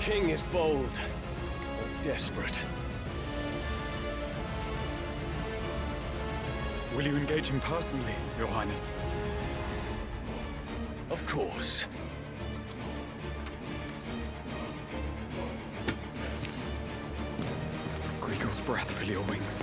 king is bold or desperate. Will you engage him personally, Your Highness? Of course. Grigor's breath fill your wings.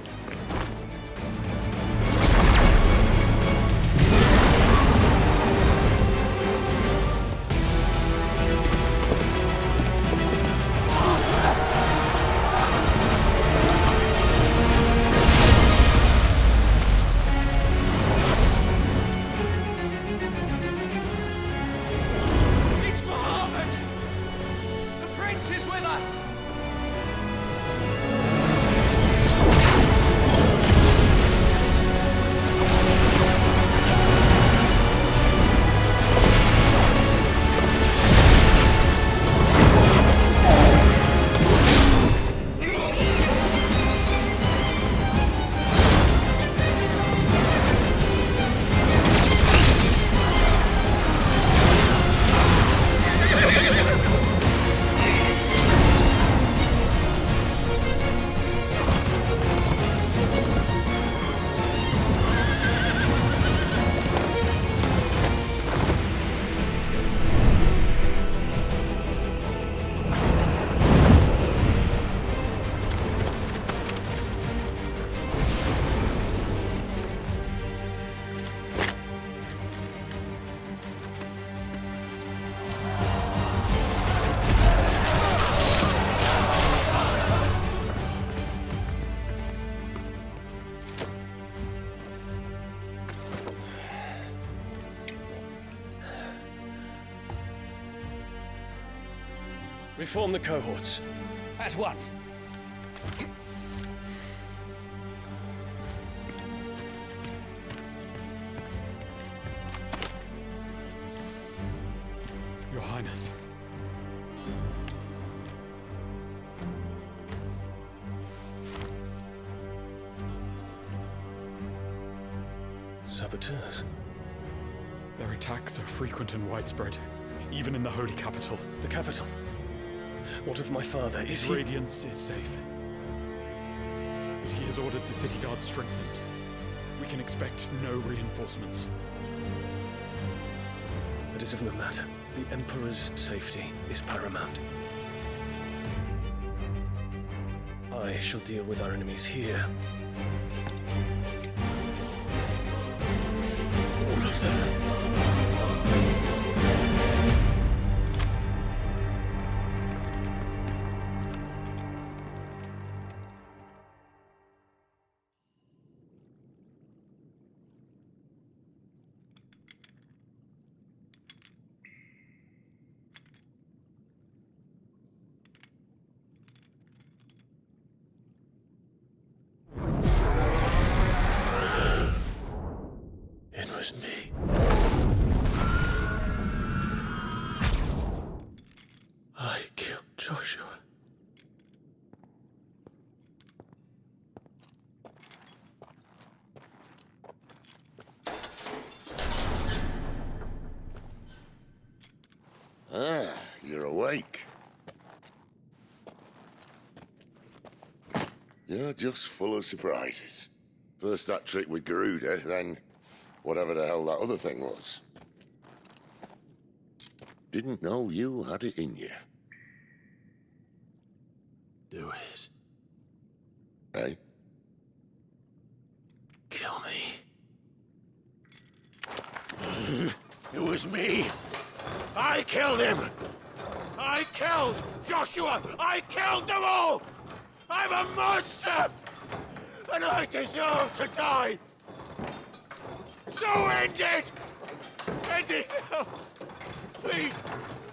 Reform the cohorts. At once. Your Highness. Saboteurs. Their attacks are frequent and widespread, even in the holy capital. The capital? What of my father? Is His he... radiance is safe. But he has ordered the city guard strengthened. We can expect no reinforcements. That is of no matter. The Emperor's safety is paramount. I shall deal with our enemies here. All of them. It was me. I killed Joshua. Ah, you're awake. You're just full of surprises. First that trick with Garuda, then whatever the hell that other thing was. Didn't know you had it in you. Do it. Eh? Kill me. It was me. I killed him. I killed Joshua. I killed them all. I'm a monster. And I deserve to die. So end it. End it now. Please.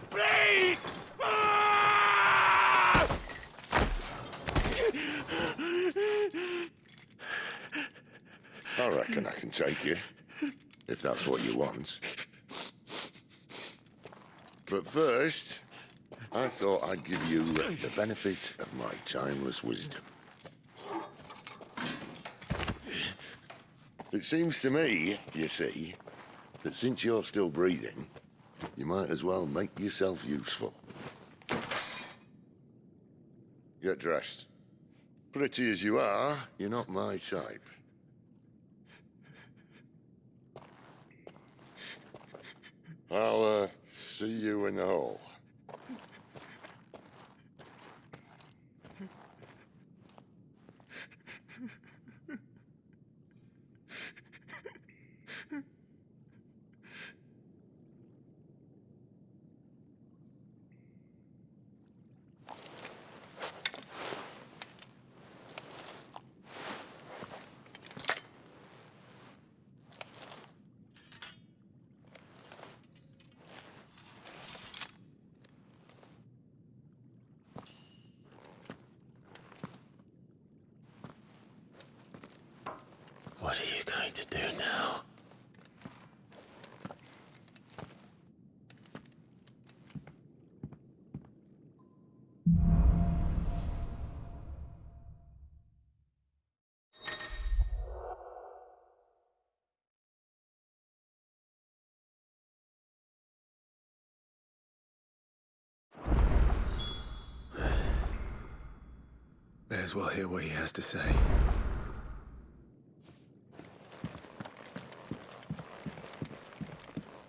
Please. Ah! I reckon I can take you, if that's what you want. But first, I thought I'd give you the benefit of my timeless wisdom. It seems to me, you see, that since you're still breathing, you might as well make yourself useful. Get dressed. Pretty as you are, you're not my type. I'll, see you in the hall. What are you going to do now? May as well hear what he has to say.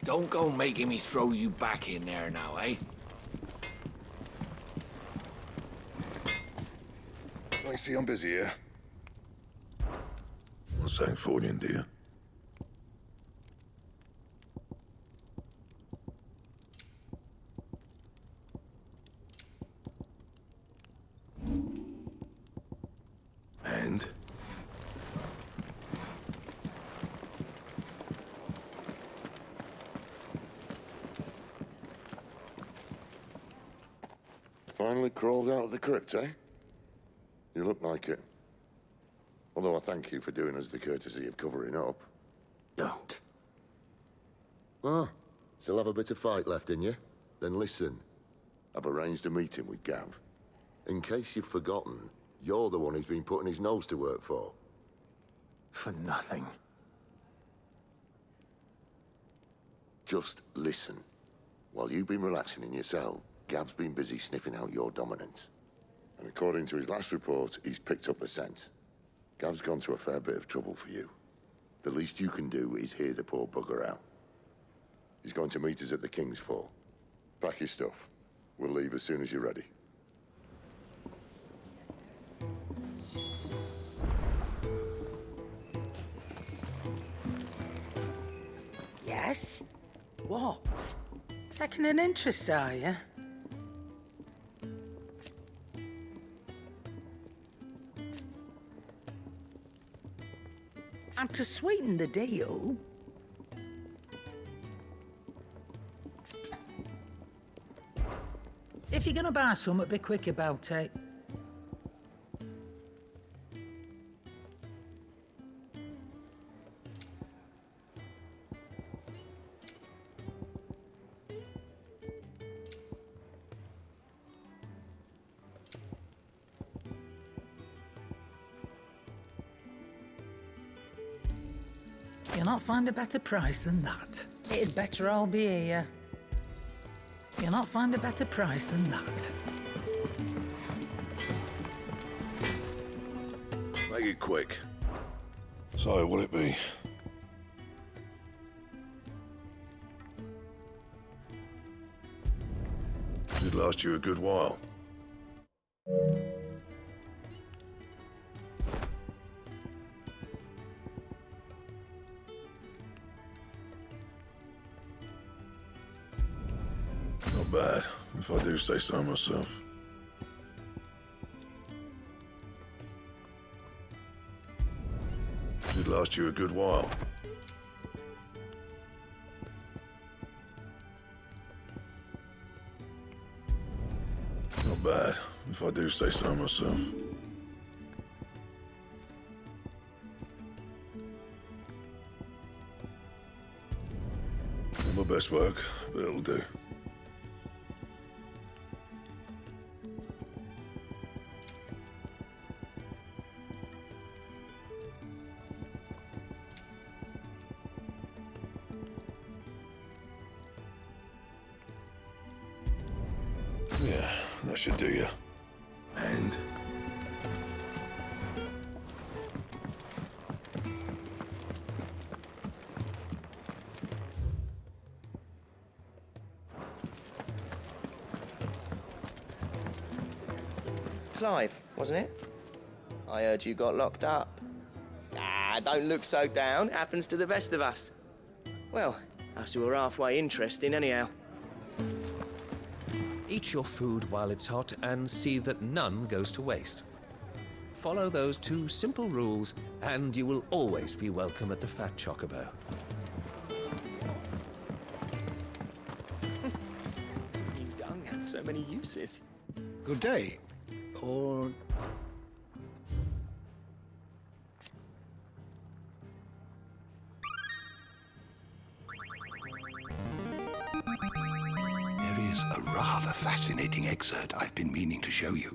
Don't go making me throw you back in there now, eh? I see I'm busy here. What's that for you, dear? And? Finally crawled out of the crypt, eh? You look like it. Although I thank you for doing us the courtesy of covering up. Don't. Ah, still have a bit of fight left in you? Then listen. I've arranged a meeting with Gav. In case you've forgotten, you're the one he's been putting his nose to work for. For nothing. Just listen. While you've been relaxing in your cell, Gav's been busy sniffing out your dominance. And according to his last report, he's picked up a scent. Gav's gone to a fair bit of trouble for you. The least you can do is hear the poor bugger out. He's going to meet us at the King's Fall. Pack your stuff. We'll leave as soon as you're ready. Yes? What? Taking an interest, are you? And to sweeten the deal... If you're gonna buy something, be quick about it. You'll not find a better price than that. It'd better all be here. You'll not find a better price than that. Make it quick. So, what'll it be? It'd last you a good while. Not bad, if I do say so myself. It'd last you a good while. Not bad, if I do say so myself. Not my best work, but it'll do. Yeah, that should do you. And? Clive, wasn't it? I heard you got locked up. Ah, don't look so down. Happens to the best of us. Well, us who are halfway interesting anyhow. Eat your food while it's hot and see that none goes to waste. Follow those 2 simple rules and you will always be welcome at the Fat Chocobo. You dung had so many uses. Good day. Or... There is a rather fascinating excerpt I've been meaning to show you.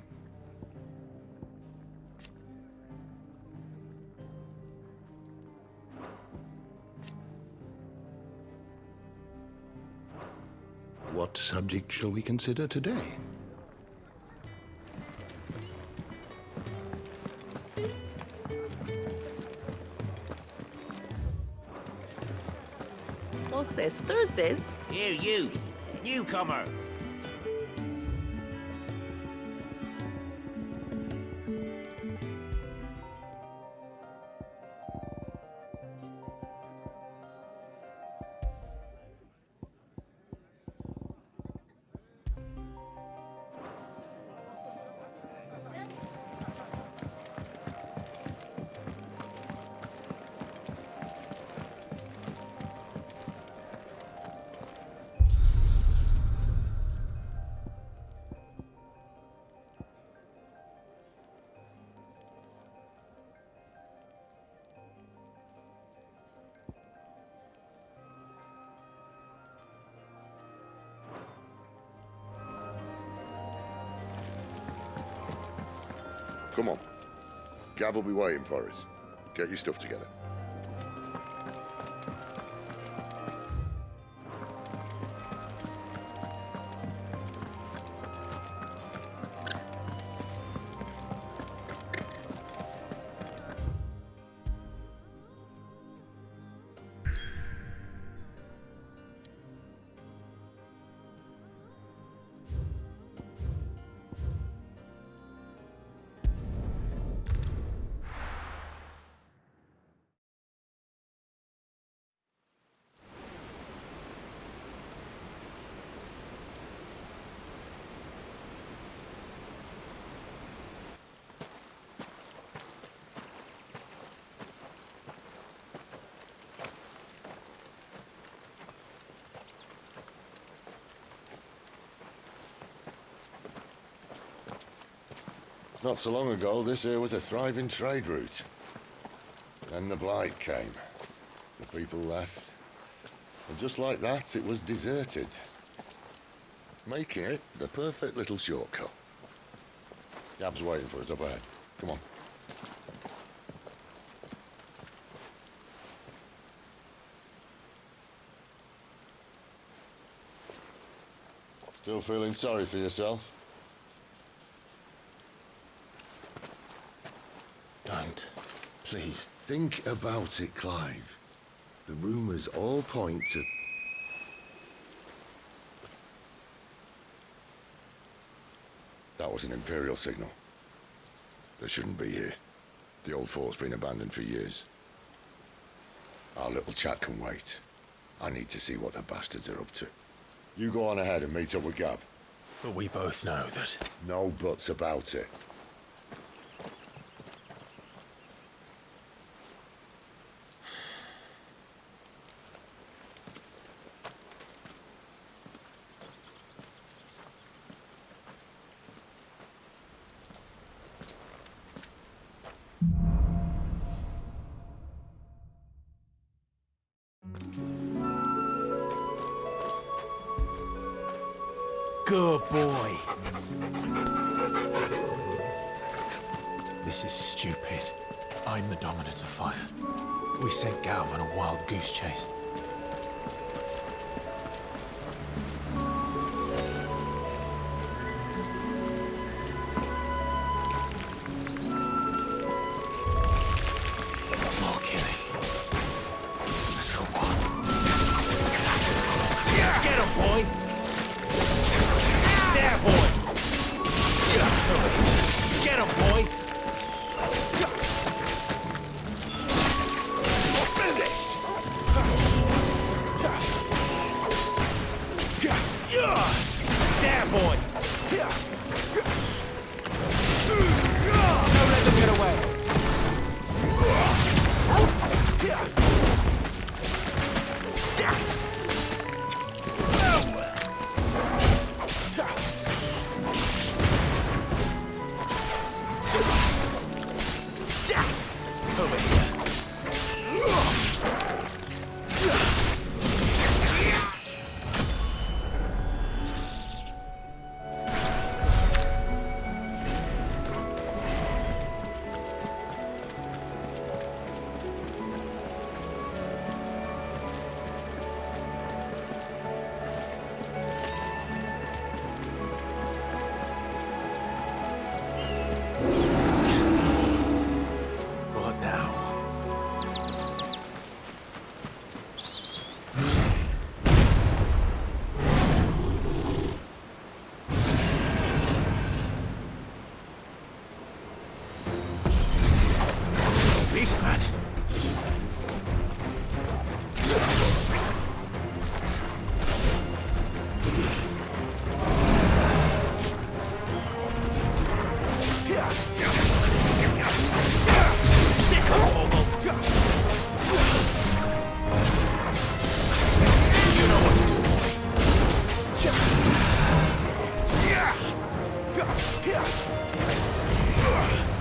What subject shall we consider today? What's this? Thirds is? You, newcomer. Come on. Gav will be waiting for us. Get your stuff together. Not so long ago, this here was a thriving trade route. Then the blight came. The people left. And just like that, it was deserted. Making it the perfect little shortcut. Gav's waiting for us up ahead. Come on. Still feeling sorry for yourself? Don't. Please. Think about it, Clive. The rumours all point to... That was an Imperial signal. They shouldn't be here. The old fort's been abandoned for years. Our little chat can wait. I need to see what the bastards are up to. You go on ahead and meet up with Gav. But we both know that... No buts about it. Good boy. This is stupid. I'm the dominant of fire. We sent Gav on a wild goose chase. There, boy! Don't let them get away! Over here. What now? Beast man. Sick of Toggle. You know what to do, boy.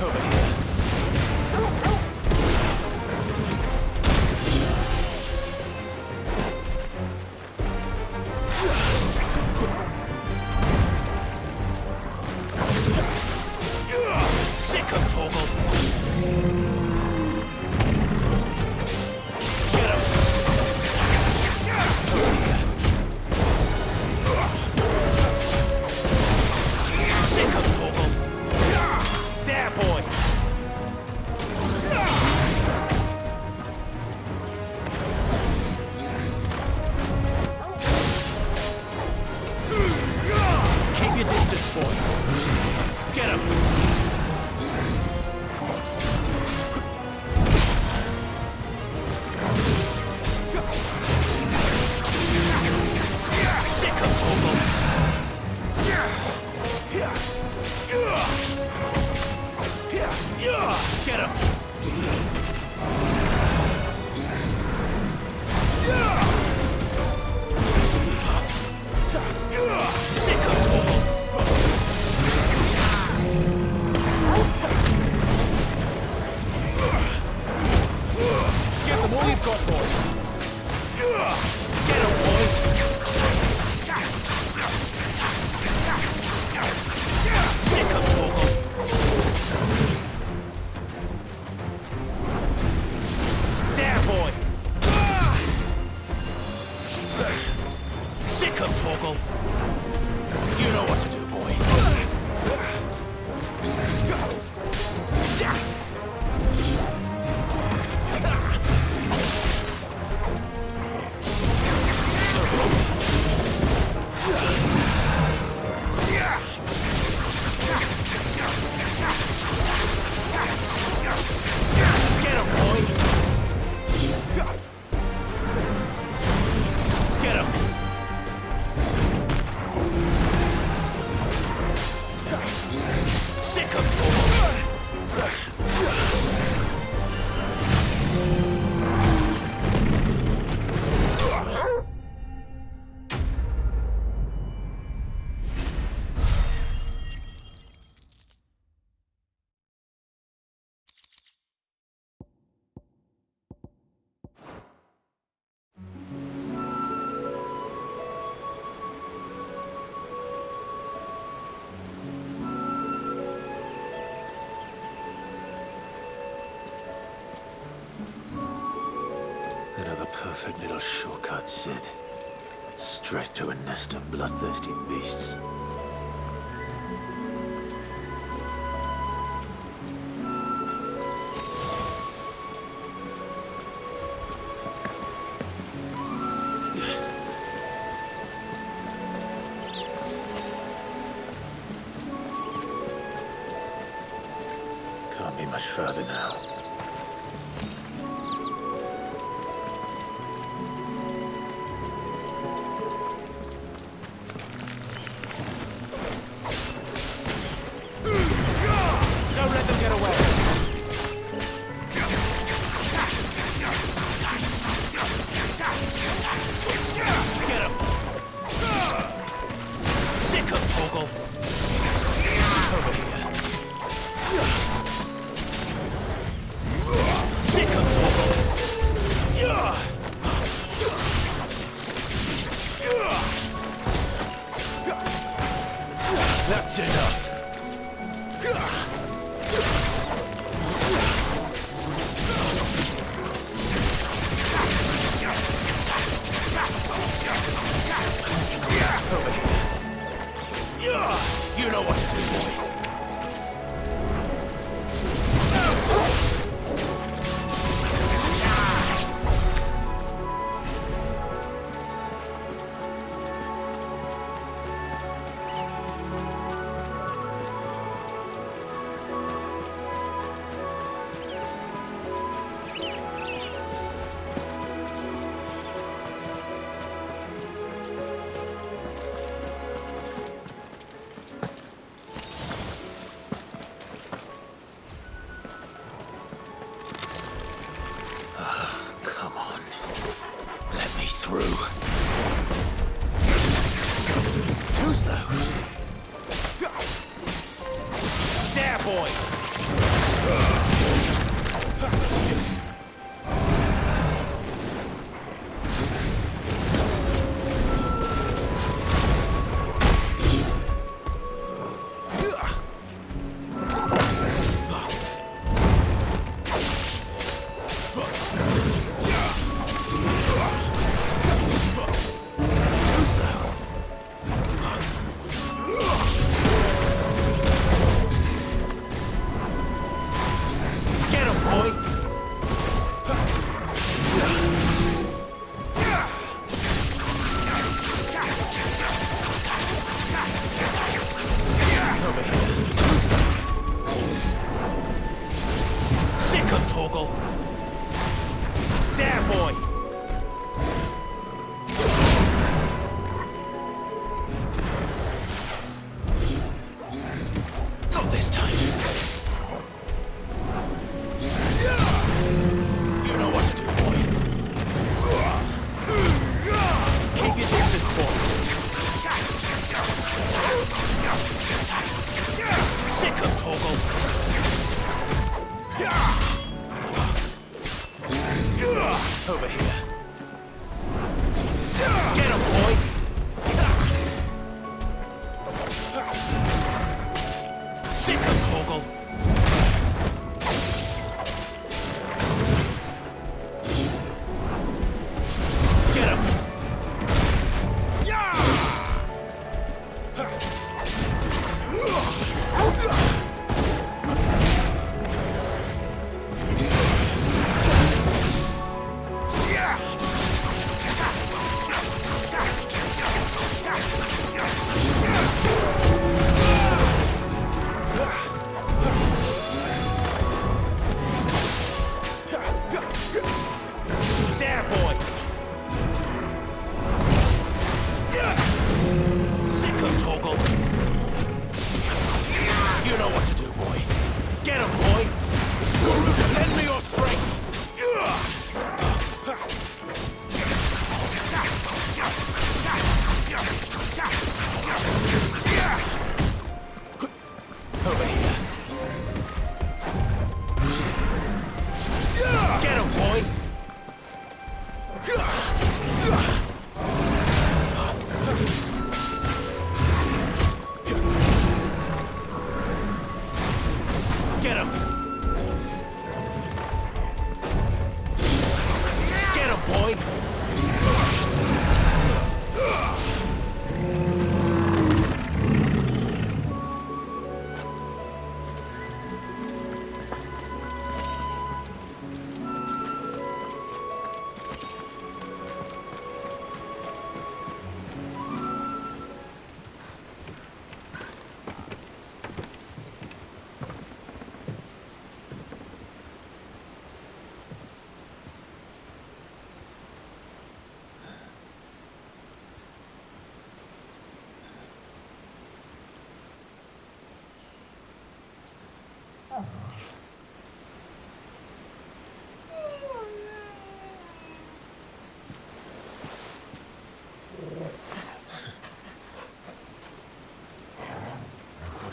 Over here. Sick of Toggle. Get him. Sick of Toggle. There, boy. Keep your distance, boy. Get him. Sick of Toggle. Get him. Sick of Toggle. Get them all you've got, boys. Get 'em, boys. Sick of Toggle. There, boy. Sick of Toggle. You know what to do, boy. Get him, boy. Get him. Sick of Toggle. Another perfect little shortcut, Sid. Straight to a nest of bloodthirsty beasts. Can't be much further now. Torgal. Over here. Sick of Torgal. That's enough. Over here. You know what to do, boy. Come on. Let me through. Too slow. There, boy! Over here. Get him, boy! Sick of Torgal. Get him!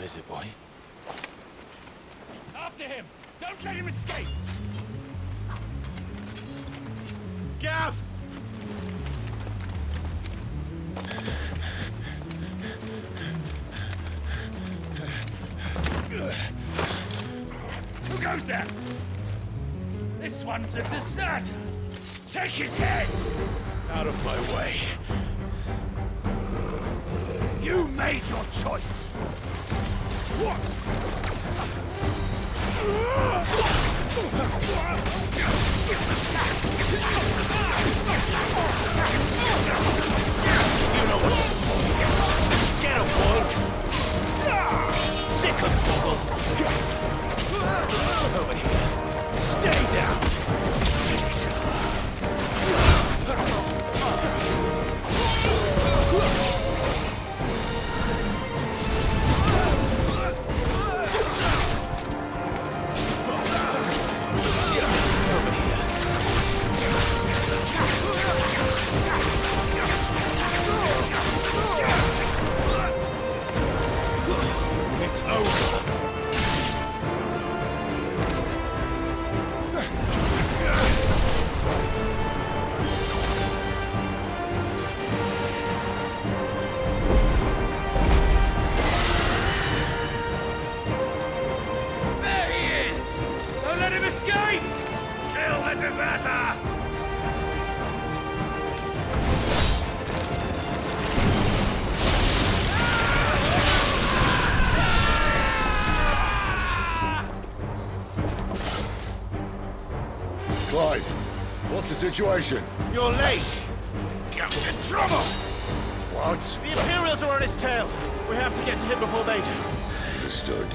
is it, boy? After him! Don't let him escape! Gav! Who goes there? This one's a deserter! Take his head! Out of my way. You made your choice! You know what to do, boy. Get him, boy! Sick of trouble! Over here. Stay down! It's over. There he is! Don't let him escape! Kill the deserter! Clyde, what's the situation? You're late! Gav's in trouble! What? The Imperials are on his tail! We have to get to him before they do. Understood.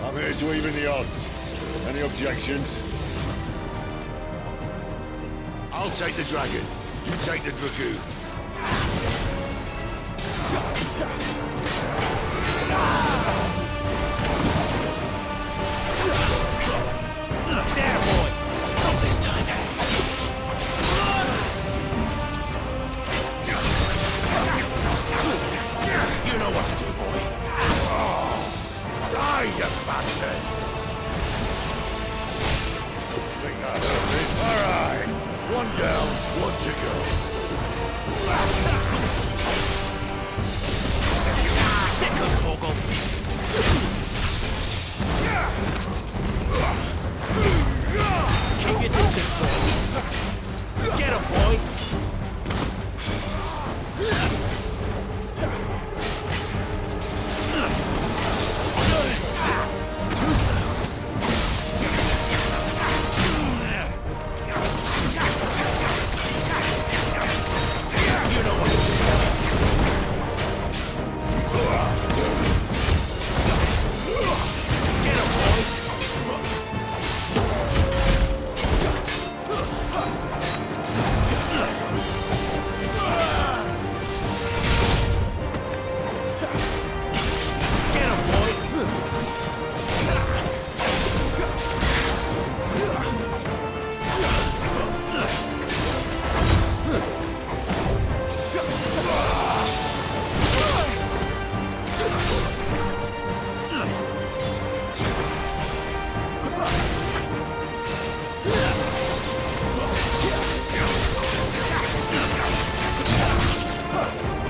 I'm here to even the odds. Any objections? I'll take the dragon. You take the dragoon. There, boy! Not this time. You know what to do, boy. Die, you bastard! Think that hurt me? All right. One down, one to go. Second toggle. Keep your distance, boy. Get him, boy. Too slow. You know what to do. Get him, boy. Get him, boy.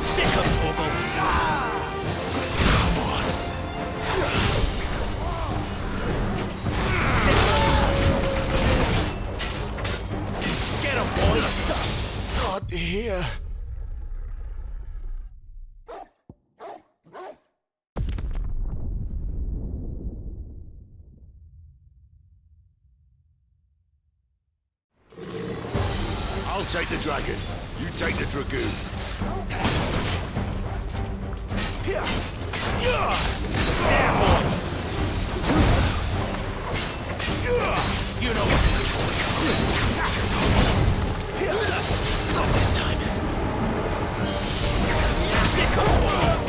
Sick of toggle. Come on. Get him, boy. Not here. I'll take the dragon. You take the dragoon. There, boy. Too slow. You know what to do. Not this time. Sick of talk.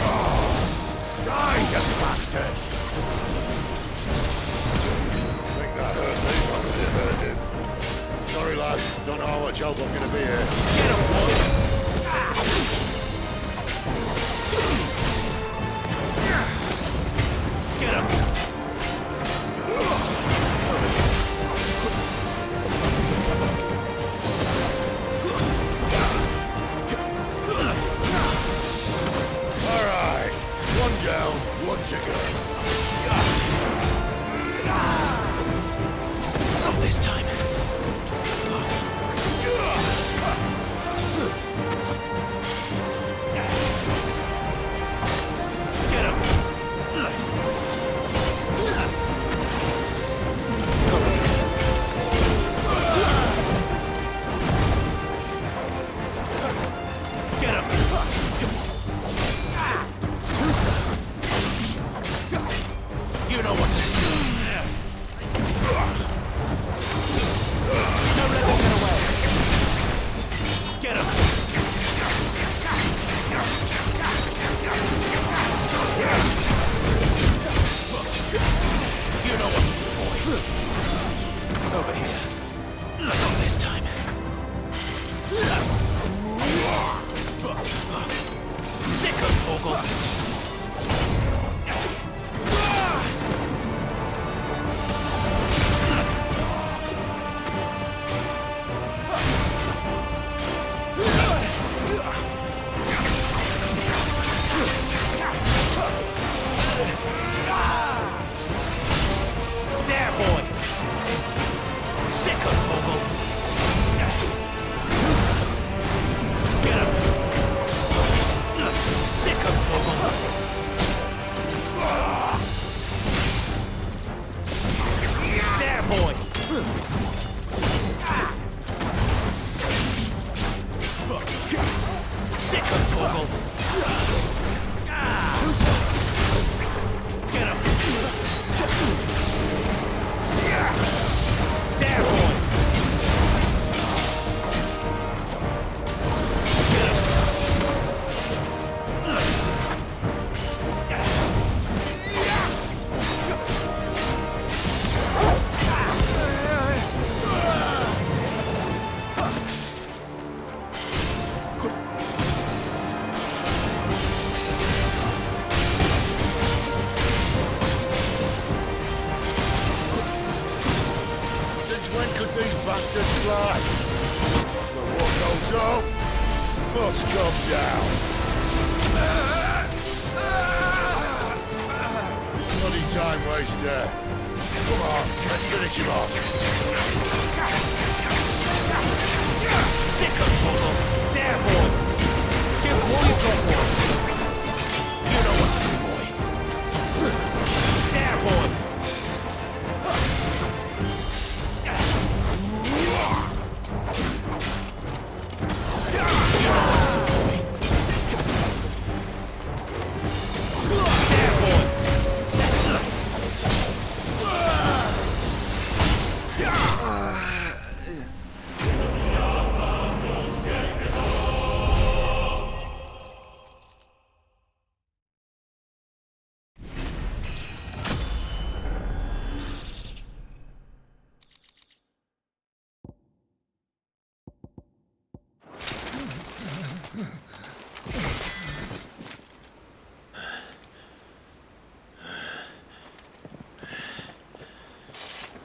Die, you bastard. Think that hurt me? It hurt him. Sorry, lad. Don't know how much help I'm gonna be here. Get him, boy. Torgal! Two steps! Get him! There, boy! Bastards fly. The war goes up, must come down. Bloody time waster. Come on, let's finish him off. Sick of Torgal! There, boy! Give him all you've got, boy! You know what to do, boy! There, boy!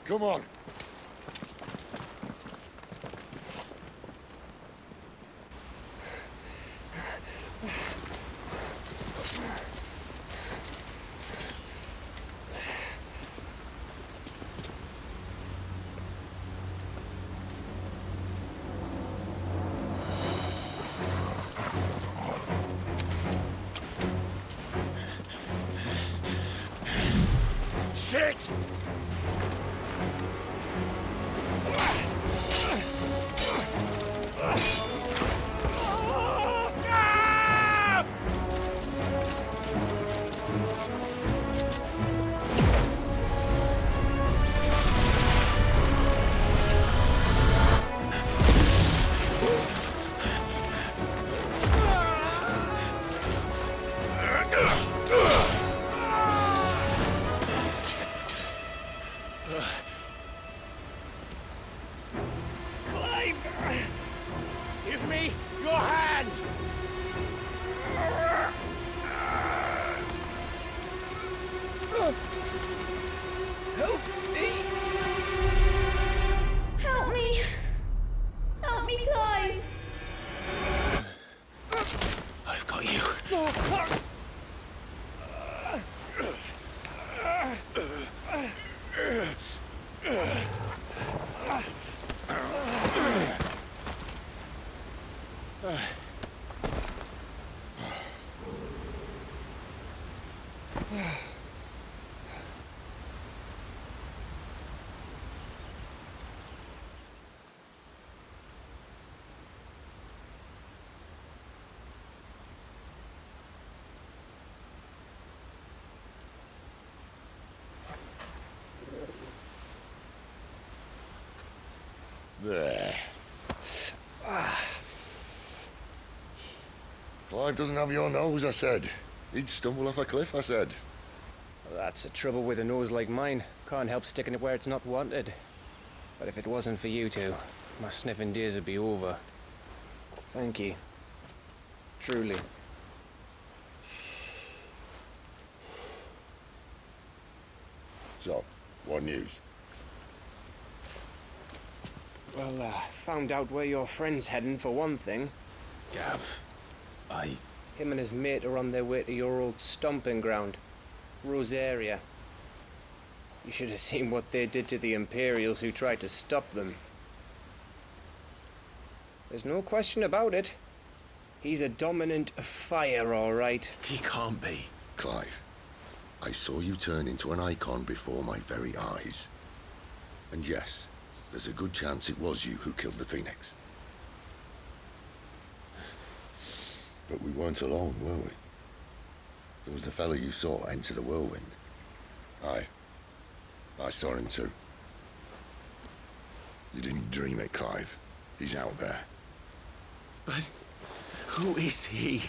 Come on. Shit! Give me your hand! Help me! Help me! Help me, Clive! I've got you. There. Clive doesn't have your nose, I said. He'd stumble off a cliff, I said. Well, that's the trouble with a nose like mine. Can't help sticking it where it's not wanted. But if it wasn't for you two, my sniffing days would be over. Thank you. Truly. So, what news? Well, found out where your friend's heading, for one thing. Gav, Him and his mate are on their way to your old stomping ground, Rosaria. You should have seen what they did to the Imperials who tried to stop them. There's no question about it. He's a dominant fire, all right. He can't be. Clive, I saw you turn into an icon before my very eyes. And yes, there's a good chance it was you who killed the Phoenix. But we weren't alone, were we? There was the fellow you saw enter the whirlwind. Aye. I saw him too. You didn't dream it, Clive. He's out there. But who is he?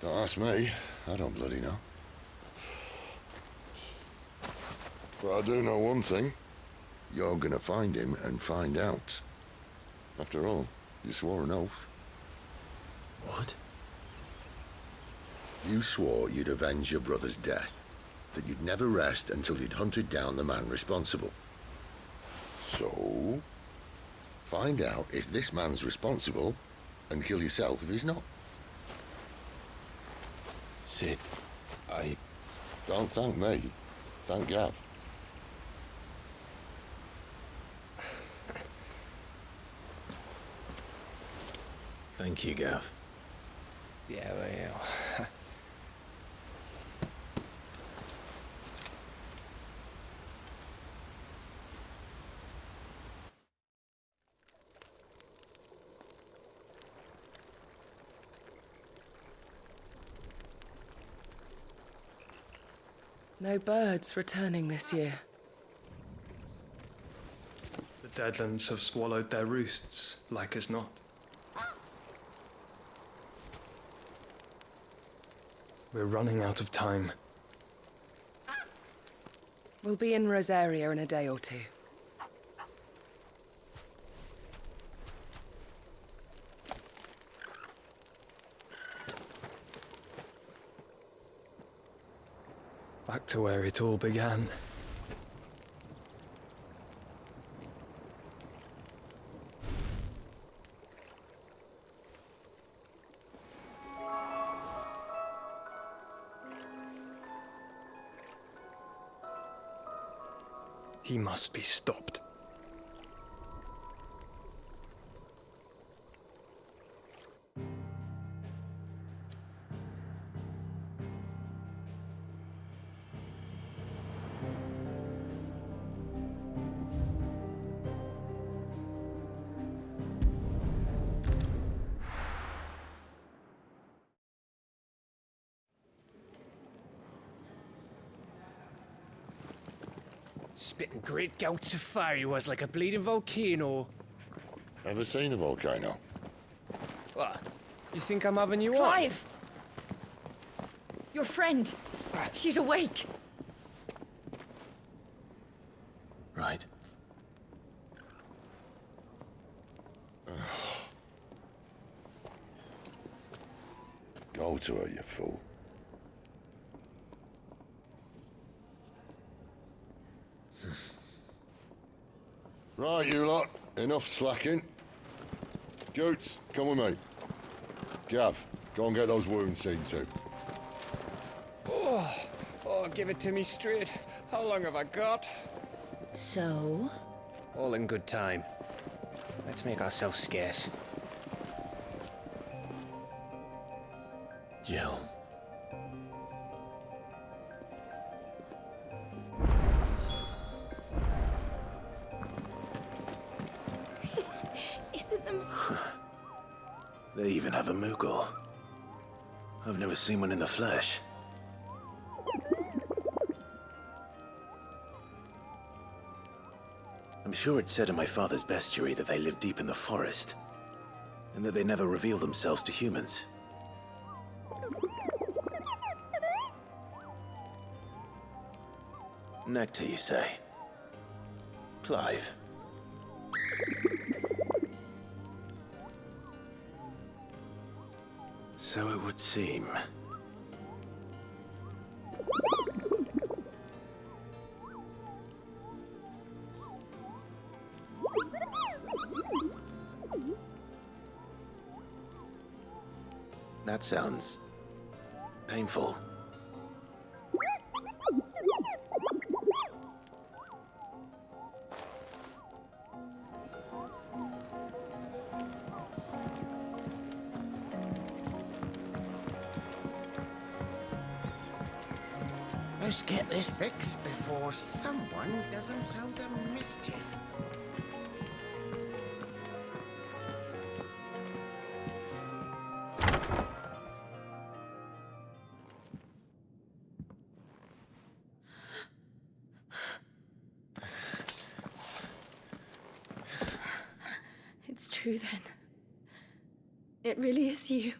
Don't ask me. I don't bloody know. But I do know one thing. You're gonna find him and find out. After all, you swore an oath. What? You swore you'd avenge your brother's death. That you'd never rest until you'd hunted down the man responsible. So, find out if this man's responsible and kill yourself if he's not. Sid, I... Don't thank me. Thank Gav. Thank you, Gav. Yeah, well. No birds returning this year. The Deadlands have swallowed their roosts, like as not. We're running out of time. We'll be in Rosaria in a day or two. Back to where it all began. He must be stopped. Spitting great gouts of fire he was, like a bleeding volcano. Ever seen a volcano? What? You think I'm having you on? Clive! Your friend. She's awake. Right. Go to her, you fool. Right, you lot. Enough slacking. Goots, come with me. Gav, go and get those wounds seen to. Oh, give it to me straight. How long have I got? So? All in good time. Let's make ourselves scarce. Jill. Is it the... They even have a Moogle. I've never seen one in the flesh. I'm sure it said in my father's bestiary that they live deep in the forest, and that they never reveal themselves to humans. Nectar, you say? Clive. So it would seem. That sounds painful. Let's get this fixed before someone does themselves a mischief. true then. It really is you.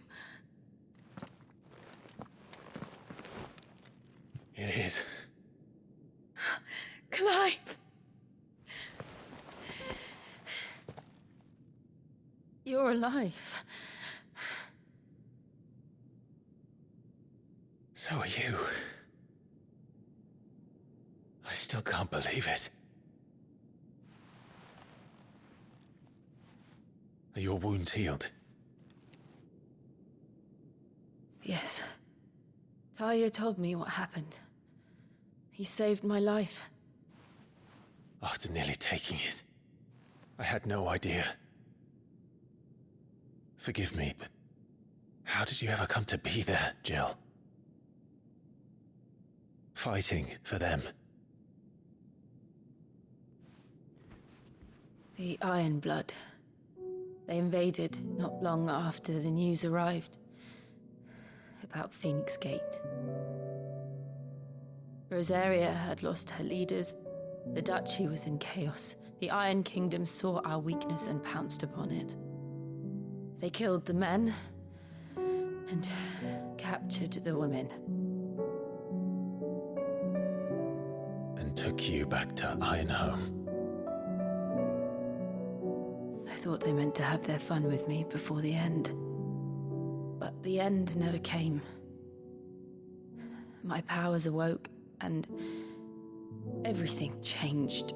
It is. Clive! You're alive. So are you. I still can't believe it. Are your wounds healed? Yes. Talia told me what happened. You saved my life. After nearly taking it, I had no idea. Forgive me, but how did you ever come to be there, Jill? Fighting for them. The Iron Blood. They invaded not long after the news arrived about Phoenix Gate. Rosaria had lost her leaders. The Duchy was in chaos. The Iron Kingdom saw our weakness and pounced upon it. They killed the men and captured the women. And took you back to Ironhome. I thought they meant to have their fun with me before the end. But the end never came. My powers awoke, and everything changed.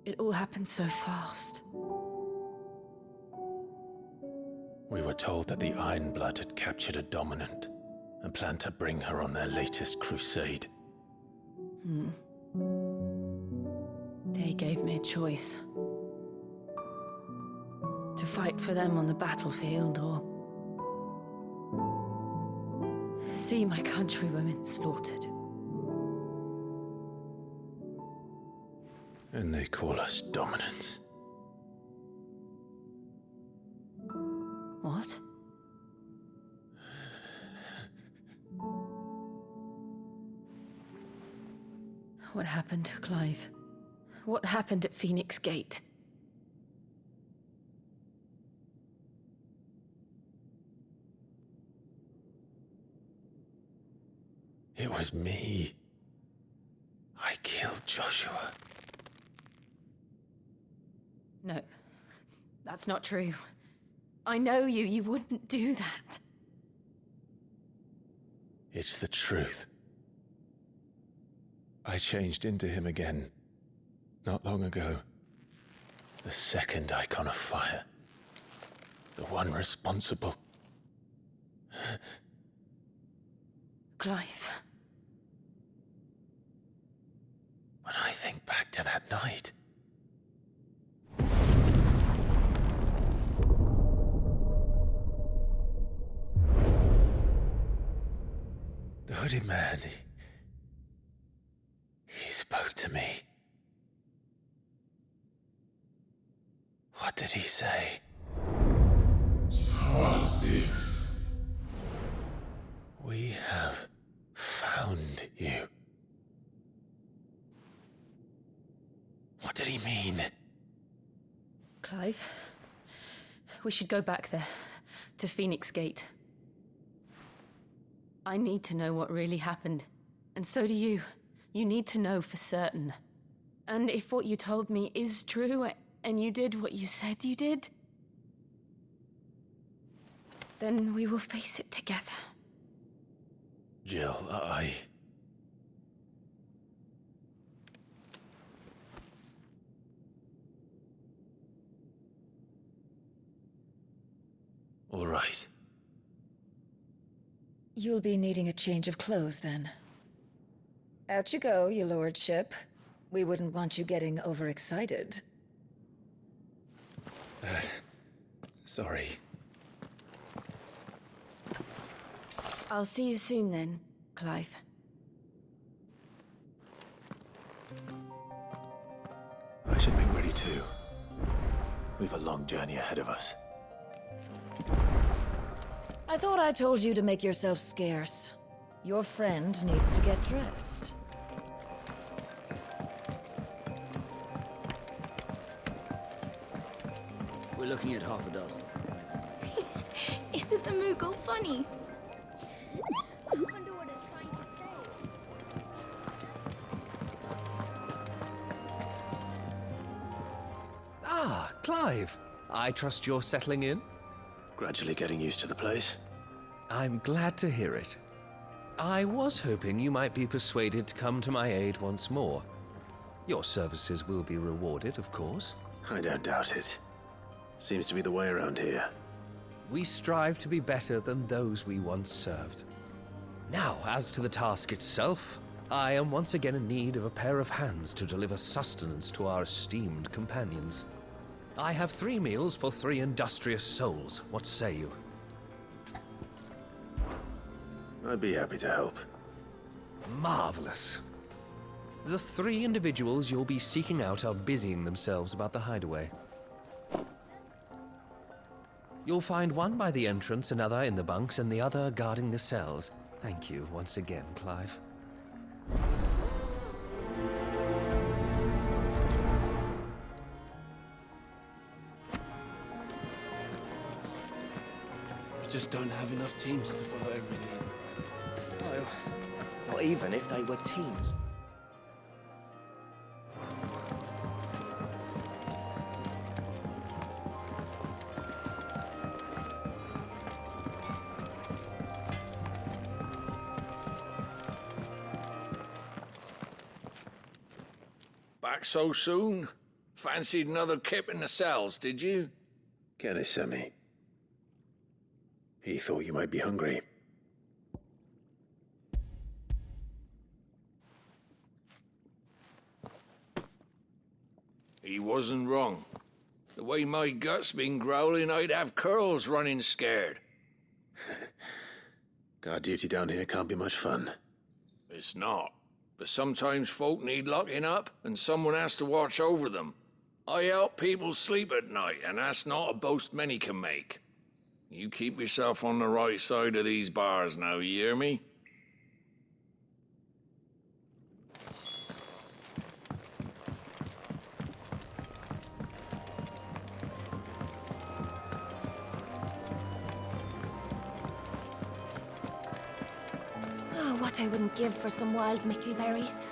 It all happened so fast. We were told that the Iron Blood had captured a dominant and planned to bring her on their latest crusade. They gave me a choice. To fight for them on the battlefield or see my countrywomen slaughtered. And they call us dominants. What? What happened, Clive? What happened at Phoenix Gate? It was me. I killed Joshua. No, that's not true. I know you. You wouldn't do that. It's the truth. I changed into him again, not long ago. The second icon of fire. The one responsible. Clive. When I think back to that night... The hooded man, he spoke to me. What did he say? 6. We have found you. What did he mean? Clive, we should go back there, to Phoenix Gate. I need to know what really happened, and so do you. You need to know for certain. And if what you told me is true, and you did what you said you did, then we will face it together. Jill, All right. You'll be needing a change of clothes, then. Out you go, your lordship. We wouldn't want you getting overexcited. Sorry. I'll see you soon then, Clive. I should make ready too. We've a long journey ahead of us. I thought I told you to make yourself scarce. Your friend needs to get dressed. looking at half a dozen. Isn't the Moogle funny? I wonder what it's trying to say. Ah, Clive. I trust you're settling in? Gradually getting used to the place. I'm glad to hear it. I was hoping you might be persuaded to come to my aid once more. Your services will be rewarded, of course. I don't doubt it. Seems to be the way around here. We strive to be better than those we once served. Now, as to the task itself, I am once again in need of a pair of hands to deliver sustenance to our esteemed companions. I have 3 meals for 3 industrious souls. What say you? I'd be happy to help. Marvelous. The 3 individuals you'll be seeking out are busying themselves about the hideaway. You'll find one by the entrance, another in the bunks, and the other guarding the cells. Thank you once again, Clive. We just don't have enough teams to follow every lead. No, not even if they were teams. Back so soon? Fancied another kip in the cells, did you? Kenneth sent me. He thought you might be hungry. He wasn't wrong. The way my gut's been growling, I'd have curls running scared. Guard duty down here can't be much fun. It's not. But sometimes folk need locking up, and someone has to watch over them. I help people sleep at night, and that's not a boast many can make. You keep yourself on the right side of these bars now, you hear me? Oh, what I wouldn't give for some wild Mickey berries.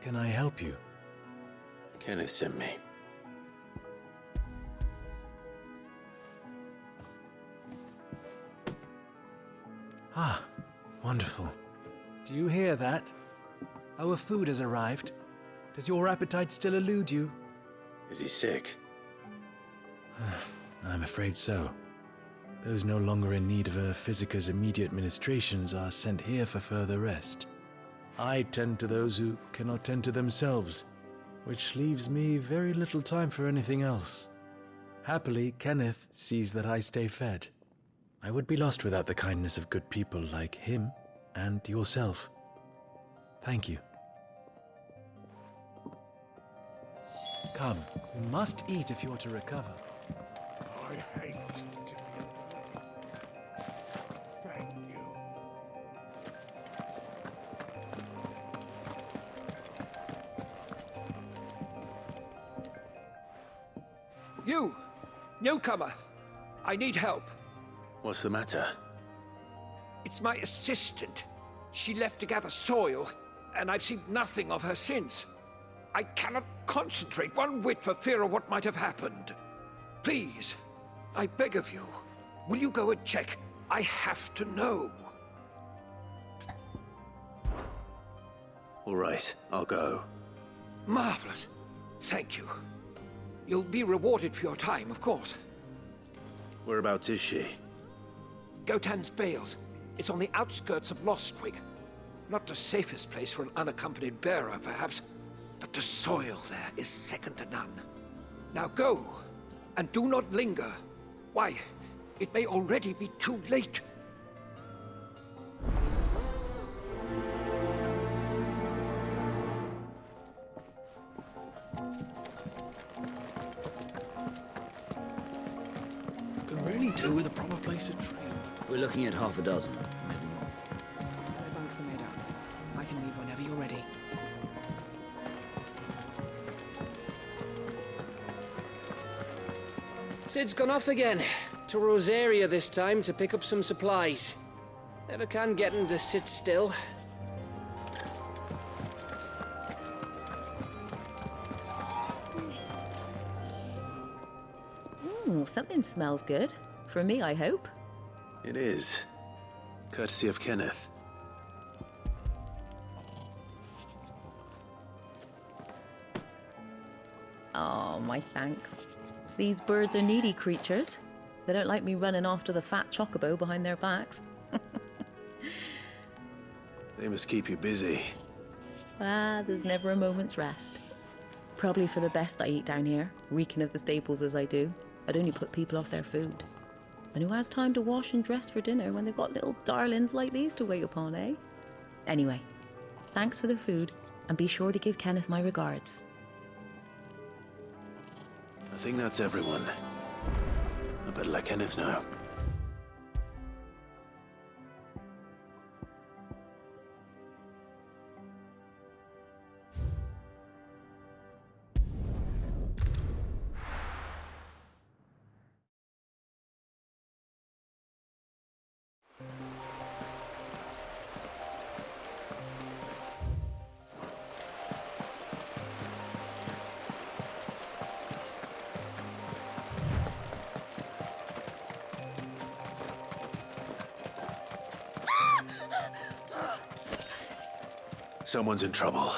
Can I help you? Kenneth sent me. Ah, wonderful. Do you hear that? Our food has arrived. Does your appetite still elude you? Is he sick? I'm afraid so. Those no longer in need of a physicus immediate ministrations are sent here for further rest. I tend to those who cannot tend to themselves, which leaves me very little time for anything else. Happily, Kenneth sees that I stay fed. I would be lost without the kindness of good people like him and yourself. Thank you. Come, you must eat if you are to recover. I hate to be a bird. Thank you. You! Newcomer! I need help. What's the matter? It's my assistant. She left to gather soil, and I've seen nothing of her since. I cannot concentrate one whit for fear of what might have happened. Please, I beg of you, will you go and check? I have to know. All right, I'll go. Marvelous. Thank you. You'll be rewarded for your time, of course. Whereabouts is she? Gotan's Bales. It's on the outskirts of Lostwig. Not the safest place for an unaccompanied bearer, perhaps, but the soil there is second to none. Now go, and do not linger. Why, it may already be too late. Could really do with a proper place to train. We're looking at half a dozen, maybe more. My bunks are made up. I can leave whenever you're ready. Sid's gone off again. To Rosaria this time to pick up some supplies. Never can get him to sit still. Ooh, something smells good. For me, I hope. It is. Courtesy of Kenneth. Oh, my thanks. These birds are needy creatures. They don't like me running after the fat chocobo behind their backs. They must keep you busy. There's never a moment's rest. Probably for the best I eat down here, reeking of the staples as I do. I'd only put people off their food. And who has time to wash and dress for dinner when they've got little darlings like these to wait upon, eh? Anyway, thanks for the food, and be sure to give Kenneth my regards. I think that's everyone. I better let Kenneth know. Someone's in trouble.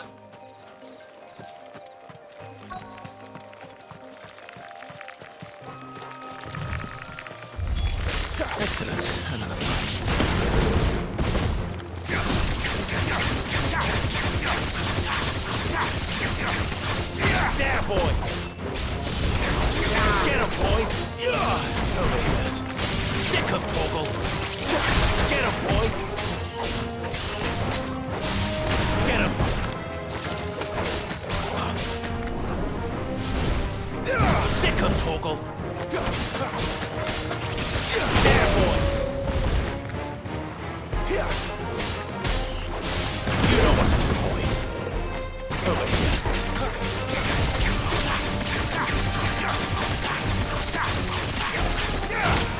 Excellent. Another fight. There, boy! Get him, boy! Over here. Sick him, Torgal! Get him, boy! Get him! Sick him, Torgal! There, boy! You know what to do, boy. Over here.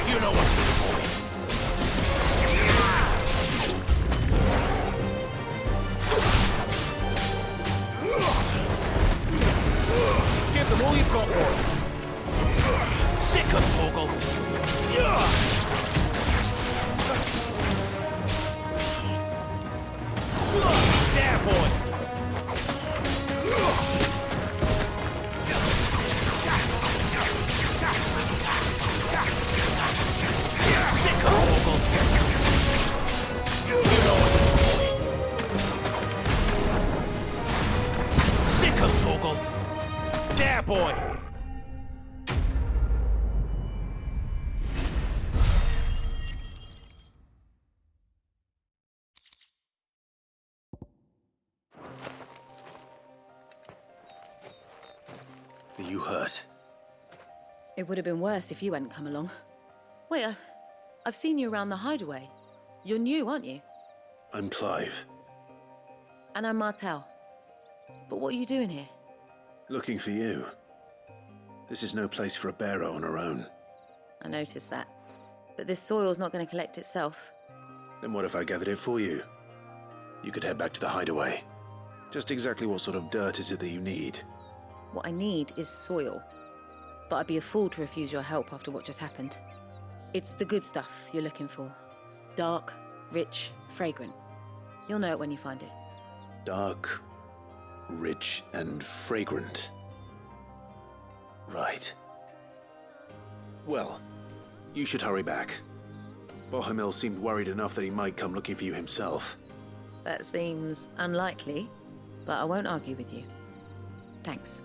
You know what to do, boy. Give them all you've got, boy. Sick of Torgal. There, boy. Sick of Torgal. You know what to do, boy. Sick of Torgal. There, boy. Are you hurt? It would have been worse if you hadn't come along. Wait, I've seen you around the hideaway. You're new, aren't you? I'm Clive. And I'm Martel. But what are you doing here? Looking for you. This is no place for a bearer on her own. I noticed that. But this soil's not going to collect itself. Then what if I gathered it for you? You could head back to the hideaway. Just exactly what sort of dirt is it that you need? What I need is soil. But I'd be a fool to refuse your help after what just happened. It's the good stuff you're looking for. Dark, rich, fragrant. You'll know it when you find it. Dark, rich, and fragrant. Right. Well, you should hurry back. Bohemil seemed worried enough that he might come looking for you himself. That seems unlikely, but I won't argue with you. Thanks.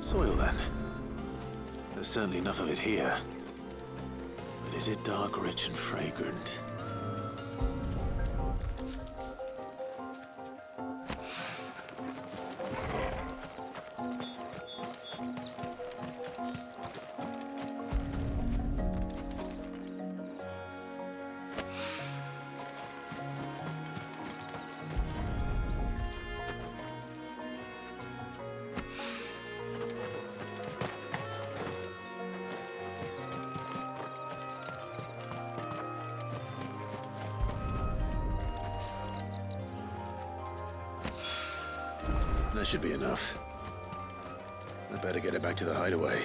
Soil, then. There's certainly enough of it here. But is it dark, rich, and fragrant? That should be enough. I better get it back to the hideaway.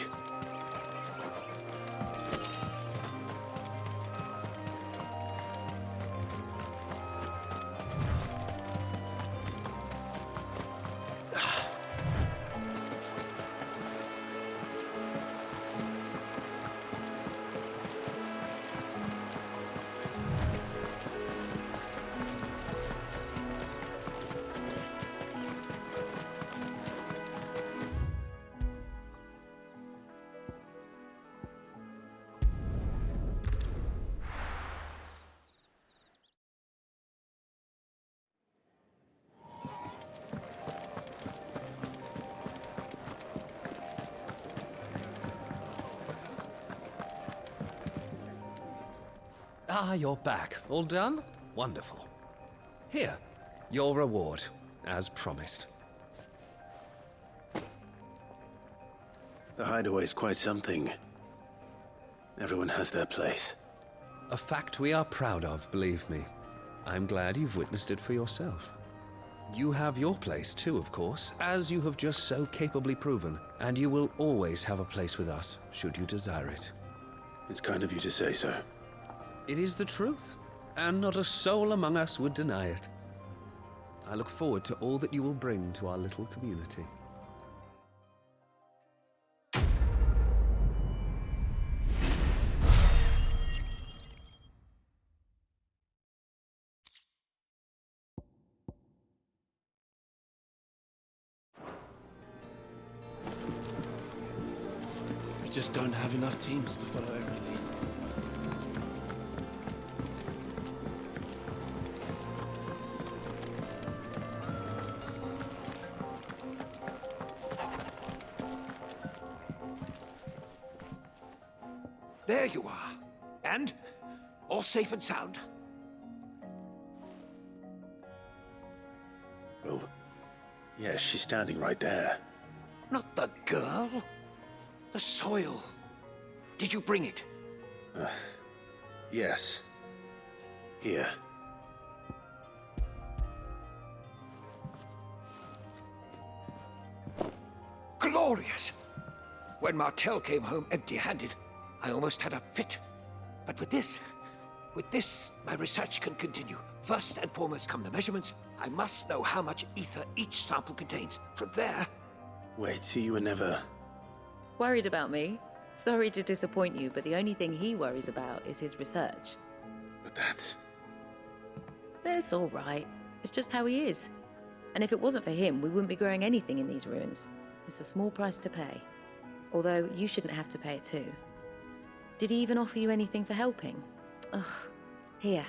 Ah, you're back. All done? Wonderful. Here, your reward, as promised. The hideaway's quite something. Everyone has their place. A fact we are proud of, believe me. I'm glad you've witnessed it for yourself. You have your place too, of course, as you have just so capably proven, and you will always have a place with us, should you desire it. It's kind of you to say so. It is the truth, and not a soul among us would deny it. I look forward to all that you will bring to our little community. We just don't have enough teams to follow every lead. There you are. And? All safe and sound? Oh, yes, she's standing right there. Not the girl. The soil. Did you bring it? Yes. Here. Glorious! When Martel came home empty-handed, I almost had a fit. But with this, my research can continue. First and foremost come the measurements. I must know how much ether each sample contains. From there... Wait, so you were never... Worried about me? Sorry to disappoint you, but the only thing he worries about is his research. But that's... That's all right. It's just how he is. And if it wasn't for him, we wouldn't be growing anything in these ruins. It's a small price to pay. Although, you shouldn't have to pay it too. Did he even offer you anything for helping? Ugh. Here.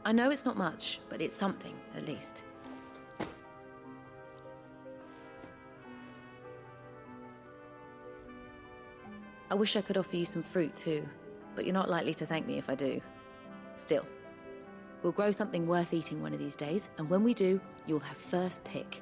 I know it's not much, but it's something, at least. I wish I could offer you some fruit too, but you're not likely to thank me if I do. Still, we'll grow something worth eating one of these days, and when we do, you'll have first pick.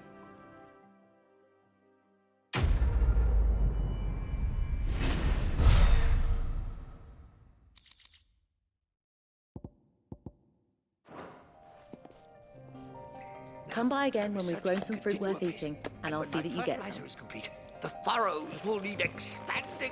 Come by again when we've grown some fruit worth eating, and I'll see that you get some. Is complete. The furrows will need expanding.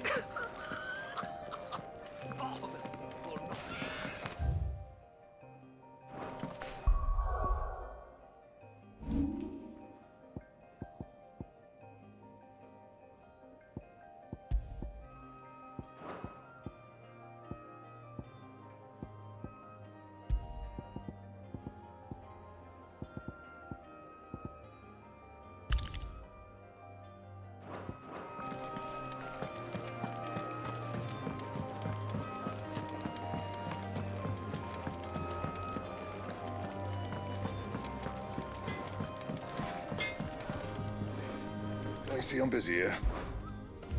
See, I'm busy here.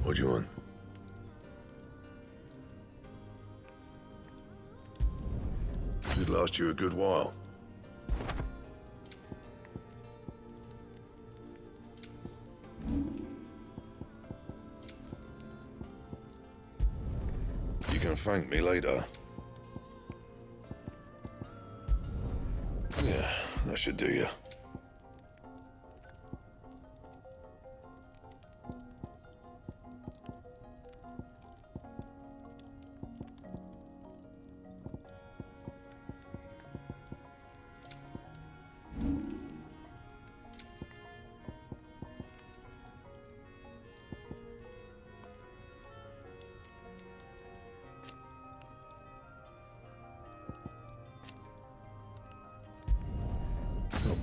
What do you want? Could last you a good while. You can thank me later. Yeah, that should do you.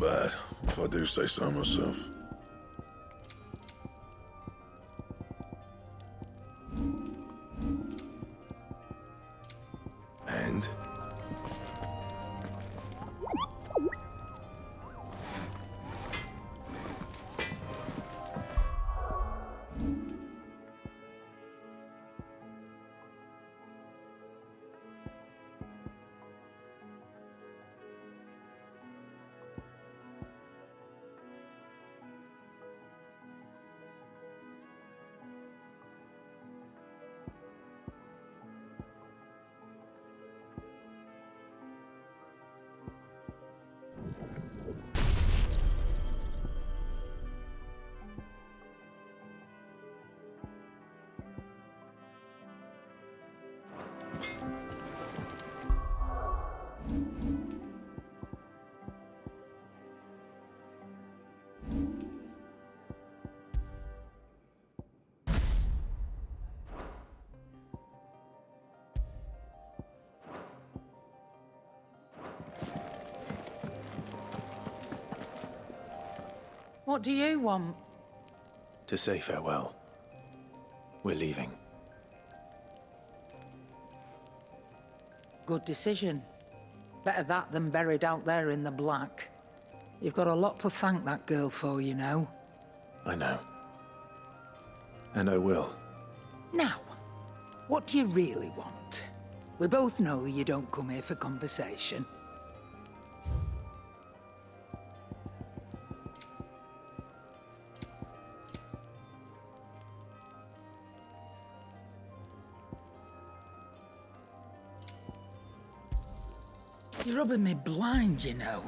bad, if I do say so myself. And? What do you want? To say farewell. We're leaving. Good decision. Better that than buried out there in the black. You've got a lot to thank that girl for, you know. I know. And I will. Now, what do you really want? We both know you don't come here for conversation. You're rubbing me blind, you know.